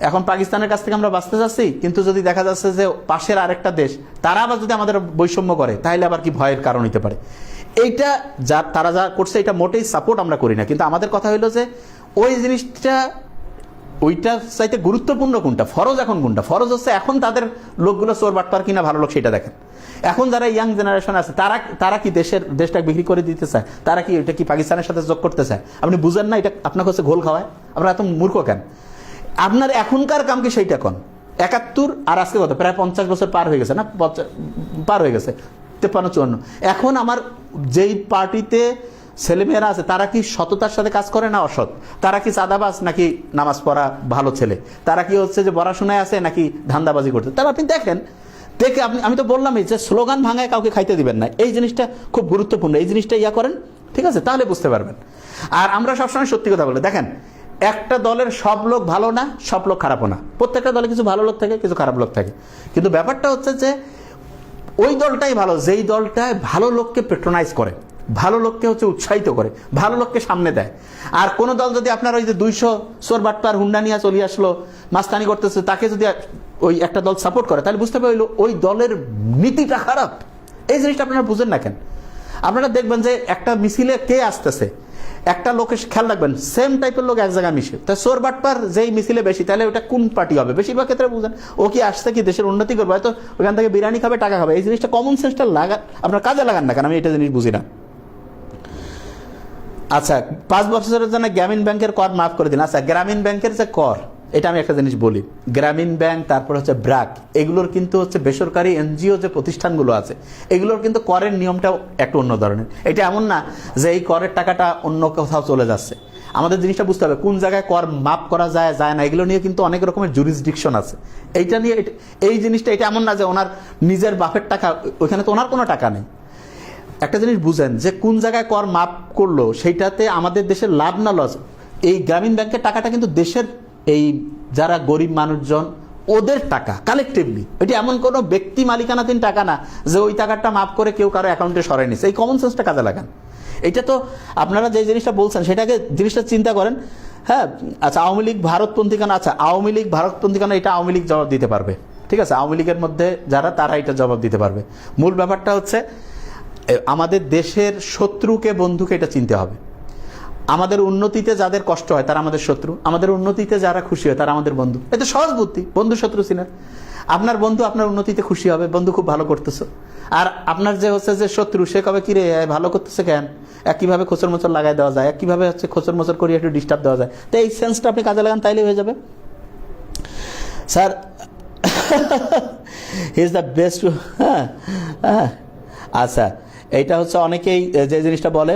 এখন পাকিস্তানের কাছ থেকে আমরা বাঁচতে যাচ্ছি, কিন্তু যদি দেখা যাচ্ছে যে পাশের আরেকটা দেশ তারা আবার যদি আমাদের বৈষম্য করে, তাহলে আবার কি ভয়ের কারণ হতে পারে। এইটা তারা যা করছে এটা মোটেই সাপোর্ট আমরা করি না, কিন্তু আমাদের কথা হলো যে ওই জিনিসটা, ওইটা চাইতে গুরুত্বপূর্ণ কোনটা, ফরজ এখন কোনটা? ফরজ হচ্ছে এখন তাদের লোকগুলো চোর বাটপার কিনা ভালো লোক সেটা দেখেন। এখন যারা ইয়াং জেনারেশন আছে তারা কি দেশটা বিক্রি করে দিতে চায়? তারা কি এটা কি পাকিস্তানের সাথে যোগ করতে চায়? আপনি বুঝেন না এটা আপনাকে হচ্ছে ঘোল খাওয়ায়? আপনারা এত মূর্খ কেন? আপনার এখনকার কাম কি সেইটা কোন? 71 আর আজকে কত, প্রায় 50 বছর পার হয়ে গেছে না? পার হয়ে গেছে 53-54। এখন আমার যেই পার্টিতে ছেলেমেয়েরা আছে তারা কি সততার সাথে কাজ করে না অসৎ? তারা কি চাঁদাবাজ নাকি নামাজ পড়া ভালো ছেলে? তারা কি হচ্ছে যে পড়াশোনায় আছে নাকি ধান্দাবাজি করতে? তাহলে আপনি দেখেন, দেখে আমি তো বললামই যে স্লোগান ভাঙায় কাউকে খাইতে দিবেন না, এই জিনিসটা খুব গুরুত্বপূর্ণ। এই জিনিসটা ইয়া করেন, ঠিক আছে? তাহলে বুঝতে পারবেন। আর আমরা সবসময় সত্যি কথা বলি, দেখেন একটা দলের সব লোক ভালো না, সব লোক খারাপও না, প্রত্যেকটা দলে কিছু ভালো লোক থাকে, কিছু খারাপ লোক থাকে। কিন্তু ব্যাপারটা হচ্ছে যে ওই দলটাই ভালো যেই দলটায় ভালো লোককে পেট্রোনাইজ করে, ভালো লোককে হচ্ছে উৎসাহিত করে, ভালো লোককে সামনে দেয়। আর কোন দল যদি আপনার ওই যে 200 চোর বাটপার হুন্ডা নিয়ে চলে আসলো, মাস্তানি করতেছে, তাকে যদি ওই একটা দল সাপোর্ট করে, তাহলে বুঝতে পারলো ওই দলের নীতিটা খারাপ। এই জিনিসটা আপনারা বুঝেন না কেন? আপনারা দেখবেন যে একটা মিছিলে কে আসতেছে, একটা লোকের খেয়াল রাখবেন, সেম টাইপের লোক এক জায়গায় মিশে। তাই চোর বাটপার যেই মিছিলে বেশি, তাহলে ওটা কোন পার্টি হবে? বেশিরভাগ ক্ষেত্রে বুঝেন ও কি আসছে কি দেশের উন্নতি করবে, হয়তো ওখান থেকে বিরিয়ানি খাবে, টাকা খাবে। এই জিনিসটা কমন সেন্সটা আপনার কাজে লাগান না কেন? আমি এটা জিনিস বুঝি না। আচ্ছা, 5 বছরের জন্য গ্রামীণ ব্যাংকের কর মাফ করে দিন। আচ্ছা, গ্রামীণ ব্যাংকের যে কর, এটা আমি একটা জিনিস বলি, গ্রামীণ ব্যাংক, তারপর হচ্ছে ব্র্যাক, এগুলোর কিন্তু হচ্ছে বেসরকারি এনজিও যে প্রতিষ্ঠানগুলো আছে, এগুলোর কিন্তু করের নিয়মটাও একটু অন্য ধরনের। এটা এমন না যে এই করের টাকাটা অন্য কোথাও চলে যাচ্ছে। আমাদের জিনিসটা বুঝতে হবে কোন জায়গায় কর মাফ করা যায় যায় না, এগুলো নিয়ে কিন্তু অনেক রকমের জুরিসডিকশন আছে। এইটা নিয়ে এই জিনিসটা এটা এমন না যে ওনার নিজের বাপের টাকা, ওইখানে তো ওনার কোনো টাকা নেই। একটা জিনিস বুঝেন যে কোন জায়গায় কর মাফ করলো সেইটাতে আমাদের দেশের লাভ না লস। এই গ্রামীণ ব্যাংকের টাকাটা কিন্তু দেশের এই যারা গরিব মানুষজন ওদের টাকা কালেকটিভলি, এটা এমন কোনো ব্যক্তি মালিকানাধীন টাকা না যে ওই টাকাটা মাফ করে কেউ কারো অ্যাকাউন্টে সরাই নিচ্ছে। এই কমন সেন্সটা কাজে লাগান। এটা তো আপনারা যে জিনিসটা বলছেন সেটাকে জিনিসটা চিন্তা করেন। হ্যাঁ, আচ্ছা, আওয়ামী লীগ ভারতপন্থী কেন? আচ্ছা, আওয়ামী লীগ ভারতপন্থী কেন, এটা আওয়ামী লীগ জবাব দিতে পারবে, ঠিক আছে? আওয়ামী লীগের মধ্যে যারা, তারা এটা জবাব দিতে পারবে। মূল ব্যাপারটা হচ্ছে আমাদের দেশের শত্রুকে বন্ধুকে এটা চিনতে হবে। আমাদের উন্নতিতে যাদের কষ্ট হয় তারা আমাদের শত্রু, আমাদের উন্নতিতে যারা খুশি হয় তারা আমাদের বন্ধু। এটা সহজ বুদ্ধি, বন্ধু শত্রু চিনার। আপনার বন্ধু আপনার উন্নতিতে খুশি হবে, বন্ধু খুব ভালো করতেছো। আর আপনার যে হচ্ছে যে শত্রু, সে কবে কিরে ভালো করতেছে কেন, কিভাবে খোঁচর মোচর লাগাই দেওয়া যায়, কিভাবে হচ্ছে খোঁচর মোচর করিয়ে একটু ডিস্টার্ব দেওয়া যায়। তো এই সেন্সটা আপনি কাজে লাগান, তাইলে হয়ে যাবে। Sir he is the best. হ্যাঁ হ্যাঁ, আচ্ছা, এইটা হচ্ছে অনেকেই যে জিনিসটা বলে।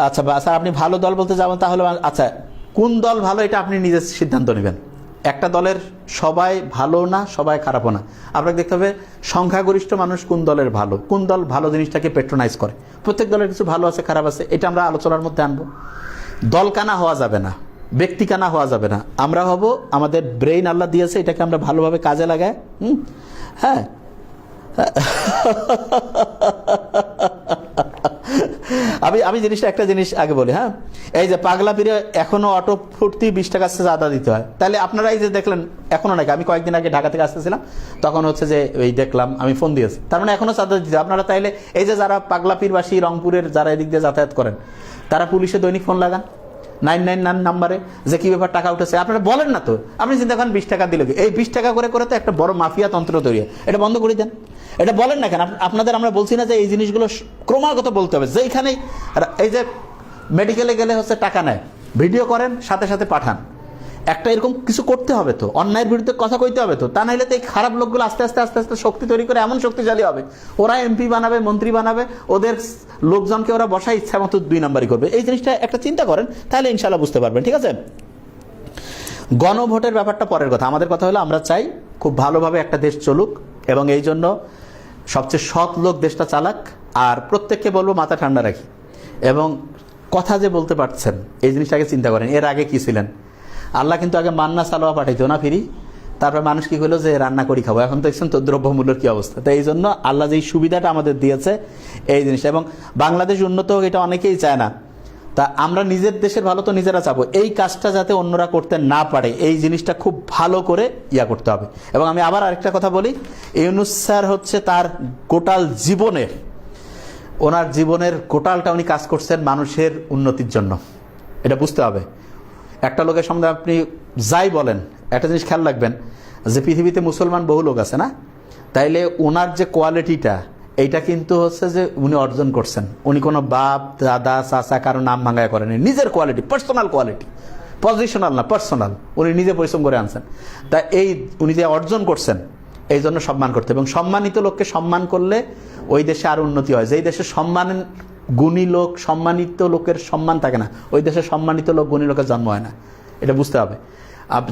আচ্ছা স্যার, আপনি ভালো দল বলতে যাবেন, তাহলে আচ্ছা কোন দল ভালো এটা আপনি নিজের সিদ্ধান্ত নেবেন। একটা দলের সবাই ভালো না, সবাই খারাপও না। আপনাকে দেখতে হবে সংখ্যাগরিষ্ঠ মানুষ কোন দলের ভালো, কোন দল ভালো জিনিসটাকে পেট্রোনাইজ করে। প্রত্যেক দলের কিছু ভালো আছে, খারাপ আছে, এটা আমরা আলোচনার মধ্যে আনবো। দলকানা হওয়া যাবে না, ব্যক্তিকানা হওয়া যাবে না। আমরা হব, আমাদের ব্রেইন আল্লাহ দিয়েছে, এটাকে আমরা ভালোভাবে কাজে লাগাই। হ্যাঁ আমি জিনিসটা একটা জিনিস আগে বলি। হ্যাঁ, এই যে পাগলা পীরে এখনো অটো ফুটতি 20 টাকা চাঁদা দিতে হয়। তাহলে আপনারা এই যে দেখলেন এখনো নাকি, আমি কয়েকদিন আগে ঢাকা থেকে আসতেছিলাম, তখন হচ্ছে যে এই দেখলাম, আমি ফোন দিয়েছি, তার মানে এখনো চাঁদা দিতে। আপনারা তাইলে এই যে যারা পাগলা পীরবাসী রংপুরের যারা এদিক দিয়ে যাতায়াত করেন, তারা পুলিশে দৈনিক ফোন লাগান 999 নাম্বারে, যে কি ব্যাপার টাকা উঠেছে। আপনারা বলেন না তো, আপনি চিন্তা করেন 20 টাকা দিলে, এই 20 টাকা করে করে তো একটা বড় মাফিয়া তন্ত্র তৈরি হয়। এটা বন্ধ করে দেন, এটা বলেন না কেন আপনাদের। আমরা বলছি না যে এই জিনিসগুলো ক্রমাগত বলতে হবে, যেখানেই এই যে মেডিকেলে গেলে হচ্ছে টাকা নেয়, ভিডিও করেন, সাথে সাথে পাঠান। একটা এরকম কিছু করতে হবে তো, অন্যায়ের বিরুদ্ধে কথা কইতে হবে তো, তা নাহলে তো এই খারাপ লোকগুলো আস্তে আস্তে আস্তে আস্তে শক্তি তৈরি করে এমন শক্তিশালী হবে, ওরা এমপি বানাবে, মন্ত্রী বানাবে, ওদের লোকজনকে ওরা বসায় ইচ্ছা মতো 2 নাম্বারই করবে। এই জিনিসটা একটা চিন্তা করেন, তাহলে ইনশাল্লাহ বুঝতে পারবেন। ঠিক আছে, গণভোটের ব্যাপারটা পরের কথা। আমাদের কথা হলো আমরা চাই খুব ভালোভাবে একটা দেশ চলুক, এবং এই জন্য সবচেয়ে সৎ লোক দেশটা চালাক। আর প্রত্যেককে বলবো মাথা ঠান্ডা রাখি, এবং কথা যে বলতে পারছেন এই জিনিসটাকে চিন্তা করেন। এর আগে কি ছিলেন? আল্লাহ কিন্তু আগে মান্না সালোয়া পাঠাইতো না ফিরি, তারপর মানুষ কি হলো যে রান্না করি খাবো। এখন তো দেখছেন তো দ্রব্যমূল্যের কি অবস্থা। তো এই জন্য আল্লাহ যেই সুবিধাটা আমাদের দিয়েছে এই জিনিসটা, এবং বাংলাদেশ উন্নত হোক এটা অনেকেই চায় না। তা আমরা নিজের দেশের ভালো তো নিজেরা চাবো, এই কাজটা যাতে অন্যরা করতে না পারে এই জিনিসটা খুব ভালো করে করতে হবে। এবং আমি আবার আরেকটা কথা বলি, ইউনূস স্যার হচ্ছে তার গোটাল জীবনের, ওনার জীবনের গোটালটা উনি কাজ করছেন মানুষের উন্নতির জন্য। এটা বুঝতে হবে। একটা লোকের সঙ্গে আপনি যাই বলেন, একটা জিনিস খেয়াল রাখবেন যে পৃথিবীতে মুসলমান বহু লোক আছে না, তাইলে ওনার যে কোয়ালিটিটা, এইটা কিন্তু হচ্ছে যে উনি অর্জন করছেন। উনি কোনো বাপ দাদা চাচা কারো নাম ভাঙায় করেনি, নিজের কোয়ালিটি, পার্সোনাল কোয়ালিটি, পজিশনাল না পার্সোনাল, উনি নিজে পরিশ্রম করে আনছেন। তা এই উনি যে অর্জন করছেন, এই জন্য সম্মান করতে, এবং সম্মানিত লোককে সম্মান করলে ওই দেশে আরো উন্নতি হয়। যেই দেশে সম্মান গুণী লোক, সম্মানিত লোকের সম্মান থাকে না, ওই দেশে সম্মানিত লোক গুণী লোকের জন্ম হয় না। এটা বুঝতে হবে।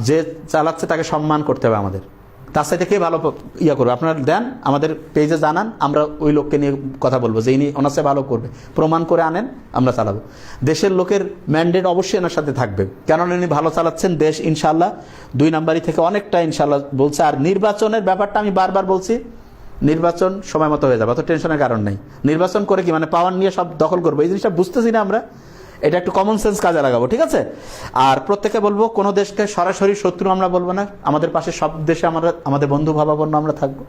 যে চালাচ্ছে তাকে সম্মান করতে হবে আমাদের। তার সাথে কে ভালো করবে আপনারা দেন, আমাদের পেজে জানান, আমরা ওই লোককে নিয়ে কথা বলবো যে ইনি ওনার সাথে ভালো করবে, প্রমাণ করে আনেন, আমরা চালাবো। দেশের লোকের ম্যান্ডেট অবশ্যই এনার সাথে থাকবে, কেননা উনি ভালো চালাচ্ছেন দেশ। ইনশাল্লাহ 2 নাম্বারই থেকে অনেকটা ইনশাল্লাহ বলছে। আর নির্বাচনের ব্যাপারটা আমি বারবার বলছি, নির্বাচন সময় মতো হয়ে যাবে, অত টেনশনের কারণ নেই। নির্বাচন করে কি মানে পাওয়ার নিয়ে সব দখল করবো, এই জিনিসটা বুঝতেছি না আমরা। এটা একটু কমন সেন্স কাজে লাগাবো, ঠিক আছে? আর প্রত্যেকে বলবো কোনো দেশকে সরাসরি শত্রু আমরা বলবো না, আমাদের পাশে সব দেশে আমরা আমাদের বন্ধু ভাবাপন্ন আমরা থাকবো।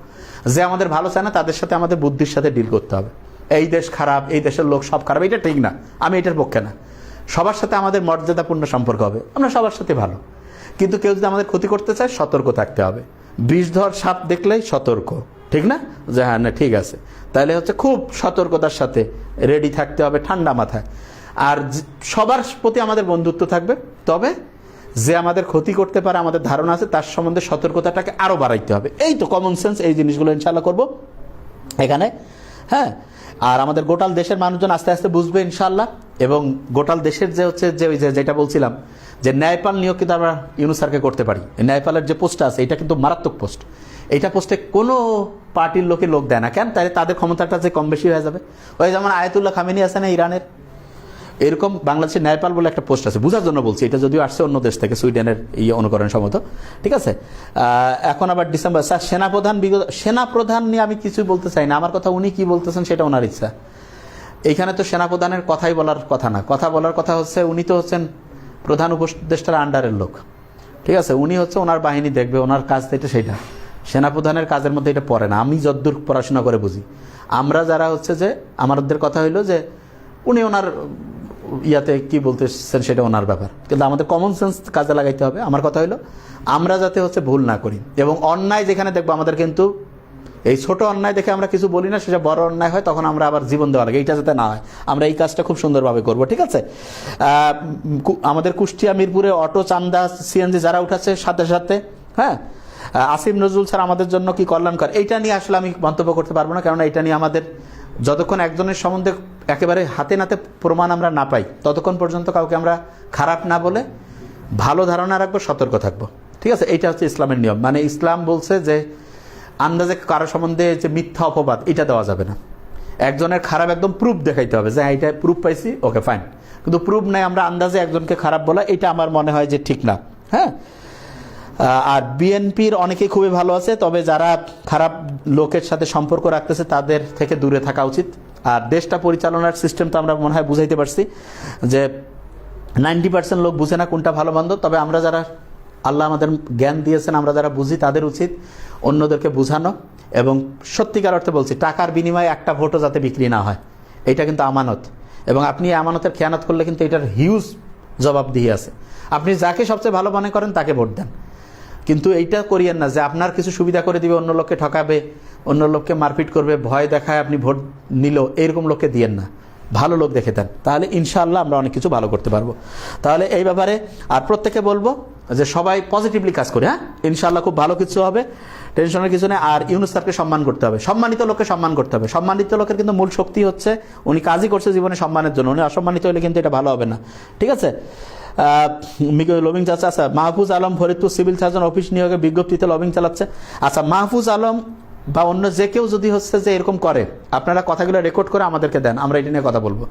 যে আমাদের ভালো চায় না তাদের সাথে আমাদের বুদ্ধির সাথে ডিল করতে হবে। এই দেশ খারাপ, এই দেশের লোক সব খারাপ, এটা ঠিক না, আমি এটার পক্ষে না। সবার সাথে আমাদের মর্যাদাপূর্ণ সম্পর্ক হবে, আমরা সবার সাথে ভালো। কিন্তু কেউ যদি আমাদের ক্ষতি করতে চায়, সতর্ক থাকতে হবে। বিষধর সাপ দেখলেই সতর্ক, ঠিক না? যে হ্যাঁ না ঠিক আছে, তাহলে হচ্ছে খুব সতর্কতার সাথে রেডি থাকতে হবে, ঠান্ডা মাথায়। আর সবার প্রতি আমাদের বন্ধুত্ব থাকবে, তবে যে আমাদের ক্ষতি করতে পারে আমাদের ধারণা আছে তার সম্বন্ধে সতর্কতাটাকে আরো বাড়াইতে হবে। এই তো কমন সেন্স, এই জিনিসগুলো ইনশাল্লাহ করবো এখানে। হ্যাঁ, আর আমাদের গোটাল দেশের মানুষজন আস্তে আস্তে বুঝবে ইনশাল্লাহ। এবং গোটাল দেশের যে হচ্ছে যে ওই যেটা বলছিলাম যে ন্যায়পাল নিয়োগ কিন্তু আমরা ইউনূস স্যারকে করতে পারি। ন্যায়পালের যে পোস্টটা আছে এটা কিন্তু মারাত্মক পোস্ট। এইটা পোস্টে কোনো পার্টির লোকে লোক দেয় না, কেন? তাহলে তাদের ক্ষমতাটা যে কম বেশি হয়ে যাবে। ওই যেমন আয়াতুল্লাহ খামেনি আছে না ইরানের, এরকম বাংলাদেশের ন্যায়পাল বলে একটা পোস্ট আছে, বুঝার জন্য বলছি। এটা যদিও আসছে অন্য দেশ থেকে, সুইডেনের অনুকরণ সম্মত, ঠিক আছে? এখন আবার ডিসেম্বর স্যার সেনাপ্রধান নিয়ে আমি কিছুই বলতে চাই না, আমার কথা উনি কি বলতেছেন সেটা ওনার ইচ্ছা। এইখানে তো সেনাপ্রধানের কথাই বলার কথা না, কথা বলার কথা হচ্ছে উনি তো হচ্ছেন প্রধান উপদেষ্টার আন্ডারের লোক, ঠিক আছে? উনি হচ্ছে ওনার বাহিনী দেখবে, ওনার কাজ এটা সেইটা। সেনাপ্রধানের কাজের মধ্যে এটা পড়ে না, আমি যতদূর পড়াশোনা করে বুঝি। আমরা যারা হচ্ছে যে আমাদের কথা হইলো যে উনি ইয়াতে কি বলতেছেন সেটা ওনার ব্যাপার, কিন্তু আমাদের কমন সেন্স কাজে লাগাইতে হবে। আমার কথা হলো আমরা যাতে হচ্ছে ভুল না করি, এবং অন্যায় যেখানে দেখবো আমাদের কিন্তু এই ছোট অন্যায় দেখে আমরা কিছু বলি না, সেটা বড় অন্যায় হয় তখন আমরা আবার জীবন দেওয়া লাগে, এইটা যাতে না হয়। আমরা এই কাজটা খুব সুন্দরভাবে করব, ঠিক আছে? আমাদের কুষ্টিয়া মিরপুরে অটো, চান্দা, সিএনজি যারা উঠাচ্ছে সাথে সাথে, হ্যাঁ, আসিম নজরুল স্যার আমাদের জন্য কি কল্যাণকর, এইটা নিয়ে আসলে আমি মন্তব্য করতে পারবো না, কারণ এটা নিয়ে আমাদের যতক্ষণ একজনের সম্বন্ধে একেবারে হাতে নাতে প্রমাণ আমরা না পাই ততক্ষণ পর্যন্ত কাউকে আমরা খারাপ না বলে ভালো ধারণা রাখবো, সতর্ক থাকবো, ঠিক আছে? এইটা হচ্ছে ইসলামের নিয়ম। মানে ইসলাম বলছে যে আন্দাজে কারো সম্বন্ধে যে মিথ্যা অপবাদ এটা দেওয়া যাবে না। একজনের খারাপ একদম প্রুফ দেখাইতে হবে যে এইটা প্রুফ পাইছি, ওকে ফাইন, কিন্তু প্রুফ নাই আমরা আন্দাজে একজনকে খারাপ বলা, এটা আমার মনে হয় যে ঠিক না। হ্যাঁ, আর বিএনপির অনেকেই খুবই ভালো আছে, তবে যারা খারাপ লোকের সাথে সম্পর্ক রাখতেছে তাদের থেকে দূরে থাকা উচিত। আর দেশটা পরিচালনার সিস্টেম তো আমরা মনে হয় বুঝাইতে পারছি যে 90% লোক বুঝে না কোনটা ভালো মন্দ, তবে আমরা যারা আল্লাহ আমাদের জ্ঞান দিয়েছেন, আমরা যারা বুঝি তাদের উচিত অন্যদেরকে বুঝানো, এবং সত্যিকার অর্থে বলছি টাকার বিনিময়ে একটা ভোটও যাতে বিক্রি না হয়, এটা কিন্তু আমানত, এবং আপনি আমানতের খেয়ানত করলে কিন্তু এটার হিউজ জবাবদিহি আছে। আপনি যাকে সবচেয়ে ভালো মনে করেন তাকে ভোট দেন, কিন্তু এইটা করিয়েন না যে আপনার কিছু সুবিধা করে দিবে, অন্য লোককে ঠকাবে, অন্য লোককে মারপিট করবে, ভয় দেখায় আপনি ভোট নিল, এরকম লোককে দিয়েন না, ভালো লোক দেখে দেন, তাহলে ইনশাআল্লাহ আমরা অনেক কিছু ভালো করতে পারবো। তাহলে এই ব্যাপারে আর প্রত্যেকে বলবো যে সবাই পজিটিভলি কাজ করে, হ্যাঁ, ইনশাআল্লাহ খুব ভালো কিছু হবে, টেনশনের কিছু নেই। আর ইউনূস স্যারকে সম্মান করতে হবে, সম্মানিত লোককে সম্মান করতে হবে। সম্মানিত লোকের কিন্তু মূল শক্তি হচ্ছে উনি কাজই করছে জীবনে সম্মানের জন্য, উনি অসম্মানিত হলে কিন্তু এটা ভালো হবে না, ঠিক আছে? লবিং চাচ্ছে। আচ্ছা, Mahfuz Alam Faridpur civil surgeon office নিয়োগে বিজ্ঞপ্তিতে লবিং চালাচ্ছে। আচ্ছা, মাহফুজ আলম বা অন্য যে কেউ যদি হচ্ছে যে এরকম করে, আপনারা কথাগুলো রেকর্ড করে আমাদেরকে দেন, আমরা এটা নিয়ে কথা বলবো।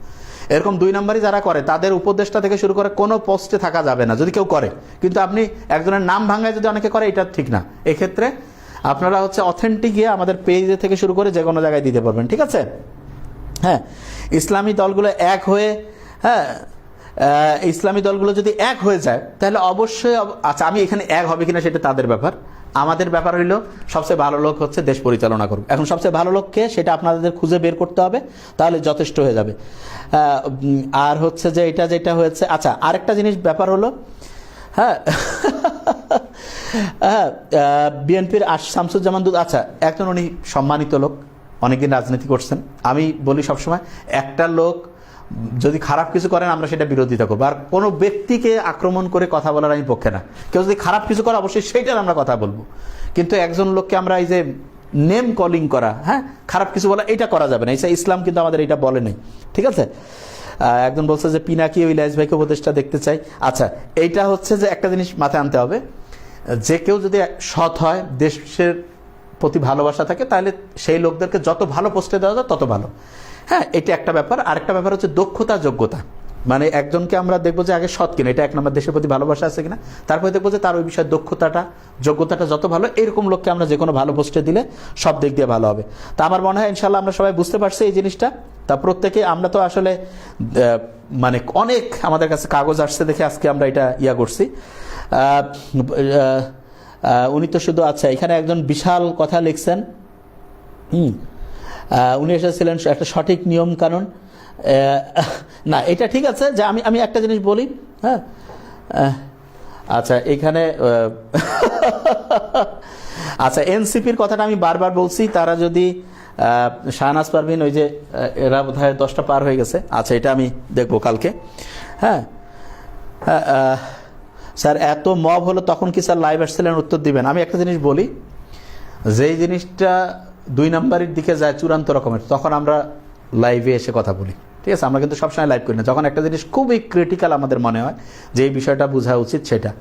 এরকম 2 নম্বরই যারা করে তাদের উপদেষ্টা থেকে শুরু করে কোনো পোস্টে থাকা যাবে না যদি কেউ করে, কিন্তু আপনি একজনের নাম ভাঙায় যদি অনেকে করে, এটা ঠিক না। এক্ষেত্রে আপনারা হচ্ছে অথেন্টিক গিয়ে আমাদের পেজে থেকে শুরু করে যে কোনো জায়গায় দিতে পারবেন, ঠিক আছে? হ্যাঁ, ইসলামী দলগুলো এক হয়ে, হ্যাঁ, ইসলামী দলগুলো যদি এক হয়ে যায় তাহলে অবশ্যই, আচ্ছা আমি এখানে এক হবে কিনা সেটা তাদের ব্যাপার, আমাদের ব্যাপার হইলো সবচেয়ে ভালো লোক হচ্ছে দেশ পরিচালনা করবে। এখন সবচেয়ে ভালো লোককে সেটা আপনাদের খুঁজে বের করতে হবে, তাহলে যথেষ্ট হয়ে যাবে। আর হচ্ছে যে এটা যেটা হয়েছে, আচ্ছা আরেকটা জিনিস ব্যাপার হলো, হ্যাঁ, হ্যাঁ, বিএনপির শামসুজ্জামান দুধ, আচ্ছা একজন উনি সম্মানিত লোক, অনেকদিন রাজনীতি করছেন। আমি বলি সবসময় একটা লোক যদি খারাপ কিছু করেন আমরা সেটা বিরোধিতা করবো, আর কোনো ব্যক্তিকে আক্রমণ করে কথা বলার আমি পক্ষে না। কেউ যদি খারাপ কিছু করে অবশ্যই সেইটার আমরা কথা বলবো, কিন্তু একজন লোককে আমরা এই যে নেম কলিং করা, হ্যাঁ, খারাপ কিছু বলা, এটা করা যাবে না। এই ইসলাম কিন্তু আমাদের এটা বলে নাই, ঠিক আছে? একজন বলছে যে পিনাকি ওই লাইজ ভাইকে উপদেষ্টা দেখতে চাই। আচ্ছা, এইটা হচ্ছে যে একটা জিনিস মাথায় আনতে হবে, যে কেউ যদি সৎ হয়, দেশের প্রতি ভালোবাসা থাকে, তাহলে সেই লোকদেরকে যত ভালো পোস্টে দেওয়া যায় তত ভালো। হ্যাঁ, এটা একটা ব্যাপার। আরেকটা ব্যাপার হচ্ছে দক্ষতা, যোগ্যতা। মানে একজনকে আমরা দেখবো যে আগে সৎ কিনা, এটা এক নম্বর, দেশের প্রতি ভালোবাসা আছে কিনা, তারপরে দেখবো যে তার ওই বিষয়ে দক্ষতাটা, যোগ্যতাটা যত ভালো, এরকম লোককে আমরা যে কোনো ভালো পোস্টে দিলে সব দিক দিয়ে ভালো হবে। তা আমার মনে হয় ইনশাল্লাহ আমরা সবাই বুঝতে পারছি এই জিনিসটা। তা প্রত্যেকে আমরা তো আসলে মানে অনেক আমাদের কাছে কাগজ আসছে দেখে আজকে আমরা এটা করছি। উনি তো শুধু, আচ্ছা এখানে একজন বিশাল কথা লিখছেন, উনি এসেছিলেন একটা সঠিক নিয়ম কানুন, না এটা ঠিক আছে যে আমি একটা জিনিস বলি, হ্যাঁ, আচ্ছা এখানে আচ্ছা এনসিপির কথাটা আমি বারবার বলছি, তারা যদি শাহনাজ পারভিন, ওই যে এরা বোধহয় 10টা পার হয়ে গেছে, আচ্ছা এটা আমি দেখবো কালকে। হ্যাঁ, স্যার এত মব হলো তখন কি স্যার লাইভ আসছিলেন, উত্তর দিবেন? আমি একটা জিনিস বলি, যেই জিনিসটা 2 নম্বরের দিকে যায় চূড়ান্ত রকমের, তখন আমরা লাইভে এসে কথা বলি, ঠিক আছে? আমরা কিন্তু সবসময় লাইভ করি না। যখন একটা জিনিস খুবই ক্রিটিক্যাল আমাদের মনে হয় যে এই বিষয়টা বোঝা উচিত, সেটা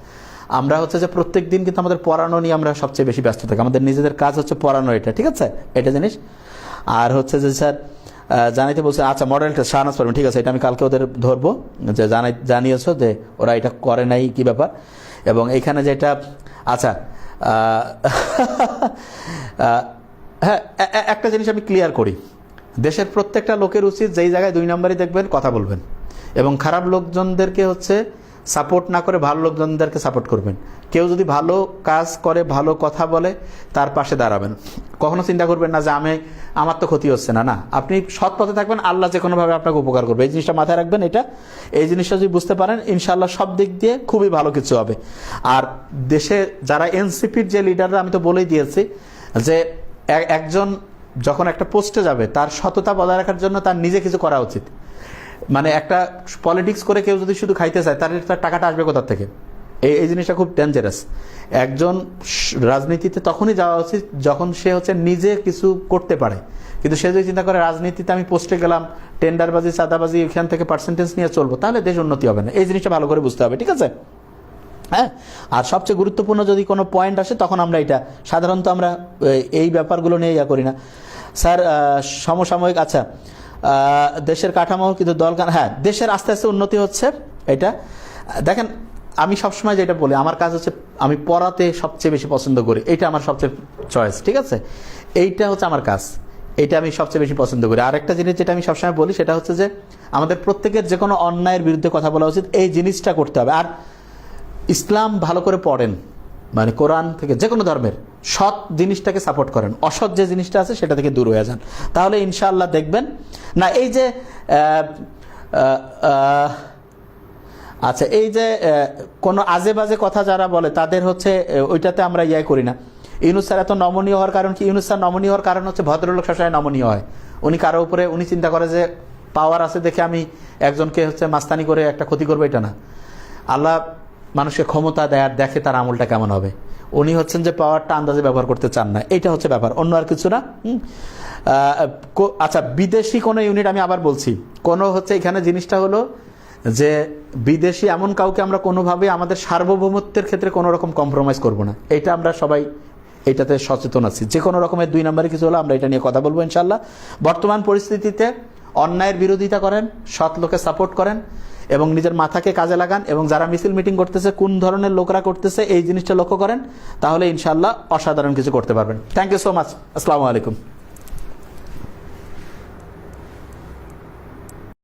আমরা হচ্ছে যে প্রত্যেক দিন কিন্তু আমাদের পড়ানো নিয়ে আমরা সবচেয়ে বেশি ব্যস্ত থাকি, আমাদের নিজেদের কাজ হচ্ছে পড়ানো, এটা ঠিক আছে? এটা জিনিস। আর হচ্ছে যে স্যার জানাইতে বলছে, আচ্ছা মডেলটা শাহনাজ পারবেন, ঠিক আছে, এটা আমি কালকে ওদের ধরবো যে জানিয়েছো যে ওরা এটা করে নাই, কি ব্যাপার। এবং এখানে যেটা, আচ্ছা হ্যাঁ, একটা জিনিস আমি ক্লিয়ার করি, দেশের প্রত্যেকটা লোকের উচিত যেই জায়গায় 2 নম্বরই দেখবেন কথা বলবেন, এবং খারাপ লোকজনদেরকে হচ্ছে সাপোর্ট না করে ভালো লোকজনদেরকে সাপোর্ট করবেন। কেউ যদি ভালো কাজ করে, ভালো কথা বলে, তার পাশে দাঁড়াবেন। কখনো চিন্তা করবেন না যে আমার তো ক্ষতি হচ্ছে না। না, আপনি সৎ পথে থাকবেন, আল্লাহ যে কোনোভাবে আপনাকে উপকার করবে। এই জিনিসটা মাথায় রাখবেন। এই জিনিসটা যদি বুঝতে পারেন, ইনশাআল্লাহ সব দিক দিয়ে খুবই ভালো কিছু হবে। আর দেশে যারা এনসিপির যে লিডাররা, আমি তো বলেই দিয়েছি যে একজন যখন একটা পোস্টে যাবে, তার সততা বজায় রাখার জন্য তার নিজে কিছু করা উচিত। মানে একটা পলিটিক্স করে কেউ যদি শুধু খাইতে চায়, তার টাকাটা আসবে কোথা থেকে? এই জিনিসটা খুব ডেঞ্জারাস। একজন রাজনীতিতে তখনই যাওয়া উচিত যখন সে নিজে কিছু করতে পারে। কিন্তু সে যদি চিন্তা করে রাজনীতিতে আমি পোস্টে গেলাম, টেন্ডারবাজি, চাঁদাবাজি, এখান থেকে পার্সেন্টেজ নিয়ে চলবো, তাহলে দেশ উন্নতি হবে না। এই জিনিসটা ভালো করে বুঝতে হবে, ঠিক আছে? হ্যাঁ, আর সবচেয়ে গুরুত্বপূর্ণ যদি কোনো পয়েন্ট আসে, তখন আমরা সাধারণত আমরা এই ব্যাপারগুলো নিয়ে করি না স্যার। সমসাময়িক, আচ্ছা, দেশের কাঠামো কিন্তু হ্যাঁ, দেশের আস্তে আস্তে উন্নতি হচ্ছে। এটা দেখেন, আমি সবসময় যেটা বলি, আমার কাজ আমি পড়াতে সবচেয়ে বেশি পছন্দ করি। এইটা আমার সবচেয়ে চয়েস, ঠিক আছে? এইটা আমার কাজ, এইটা আমি সবচেয়ে বেশি পছন্দ করি। আরেকটা জিনিস যেটা আমি সবসময় বলি, সেটা যে আমাদের প্রত্যেকের যে কোনো অন্যায়ের বিরুদ্ধে কথা বলা উচিত, এই জিনিসটা করতে হবে। আর ইসলাম ভালো করে পড়েন, মানে কোরআন থেকে যে কোনো ধর্মের সৎ জিনিসটাকে সাপোর্ট করেন, অসৎ যে জিনিসটা আছে সেটা থেকে দূর হয়ে যান, তাহলে ইনশাআল্লাহ দেখবেন না। এই যে আচ্ছা, এই যে কোনো আজে বাজে কথা যারা বলে, তাদের ওইটাতে আমরা করি না। ইউনূস স্যার এত নমনীয় হওয়ার কারণ কি? ইউনূস স্যার নমনীয় হওয়ার কারণ ভদ্রলোক সবসময় নমনীয় হয়। উনি কারো উপরে চিন্তা করে যে পাওয়ার আছে দেখে আমি একজনকে মাস্তানি করে একটা ক্ষতি করবো, এটা না। আল্লাহ মানুষকে ক্ষমতা দেয় আর দেখে তার আমলটা কেমন হবে। উনি যে পাওয়ারটা আন্দাজে ব্যবহার করতে চান না, এটা ব্যাপার, অন্য আর কিছু না। আচ্ছা, বিদেশি কোনো ইউনিট, আমি আবার বলছি, কোনো এখানে জিনিসটা হলো যে বিদেশি এমন কাউকে আমরা কোনোভাবে আমাদের সার্বভৌমত্বের ক্ষেত্রে কোনো রকম কম্প্রোমাইজ করব না। এটা আমরা সবাই এটাতে সচেতন আছি। যে কোনো রকমের 2 নম্বরে কিছু হলো, আমরা এটা নিয়ে কথা বলবো ইনশাল্লাহ। বর্তমান পরিস্থিতিতে অন্যায়ের বিরোধিতা করেন, সৎ লোকে সাপোর্ট করেন এবং নিজের মাথাকে কাজে লাগান, এবং যারা মিছিল মিটিং করতেছে, কোন ধরনের লোকরা করতেছে, এই জিনিসটা লক্ষ্য করেন, তাহলে ইনশাল্লাহ অসাধারণ কিছু করতে পারবেন। Thank you so much. আসসালামু আলাইকুম।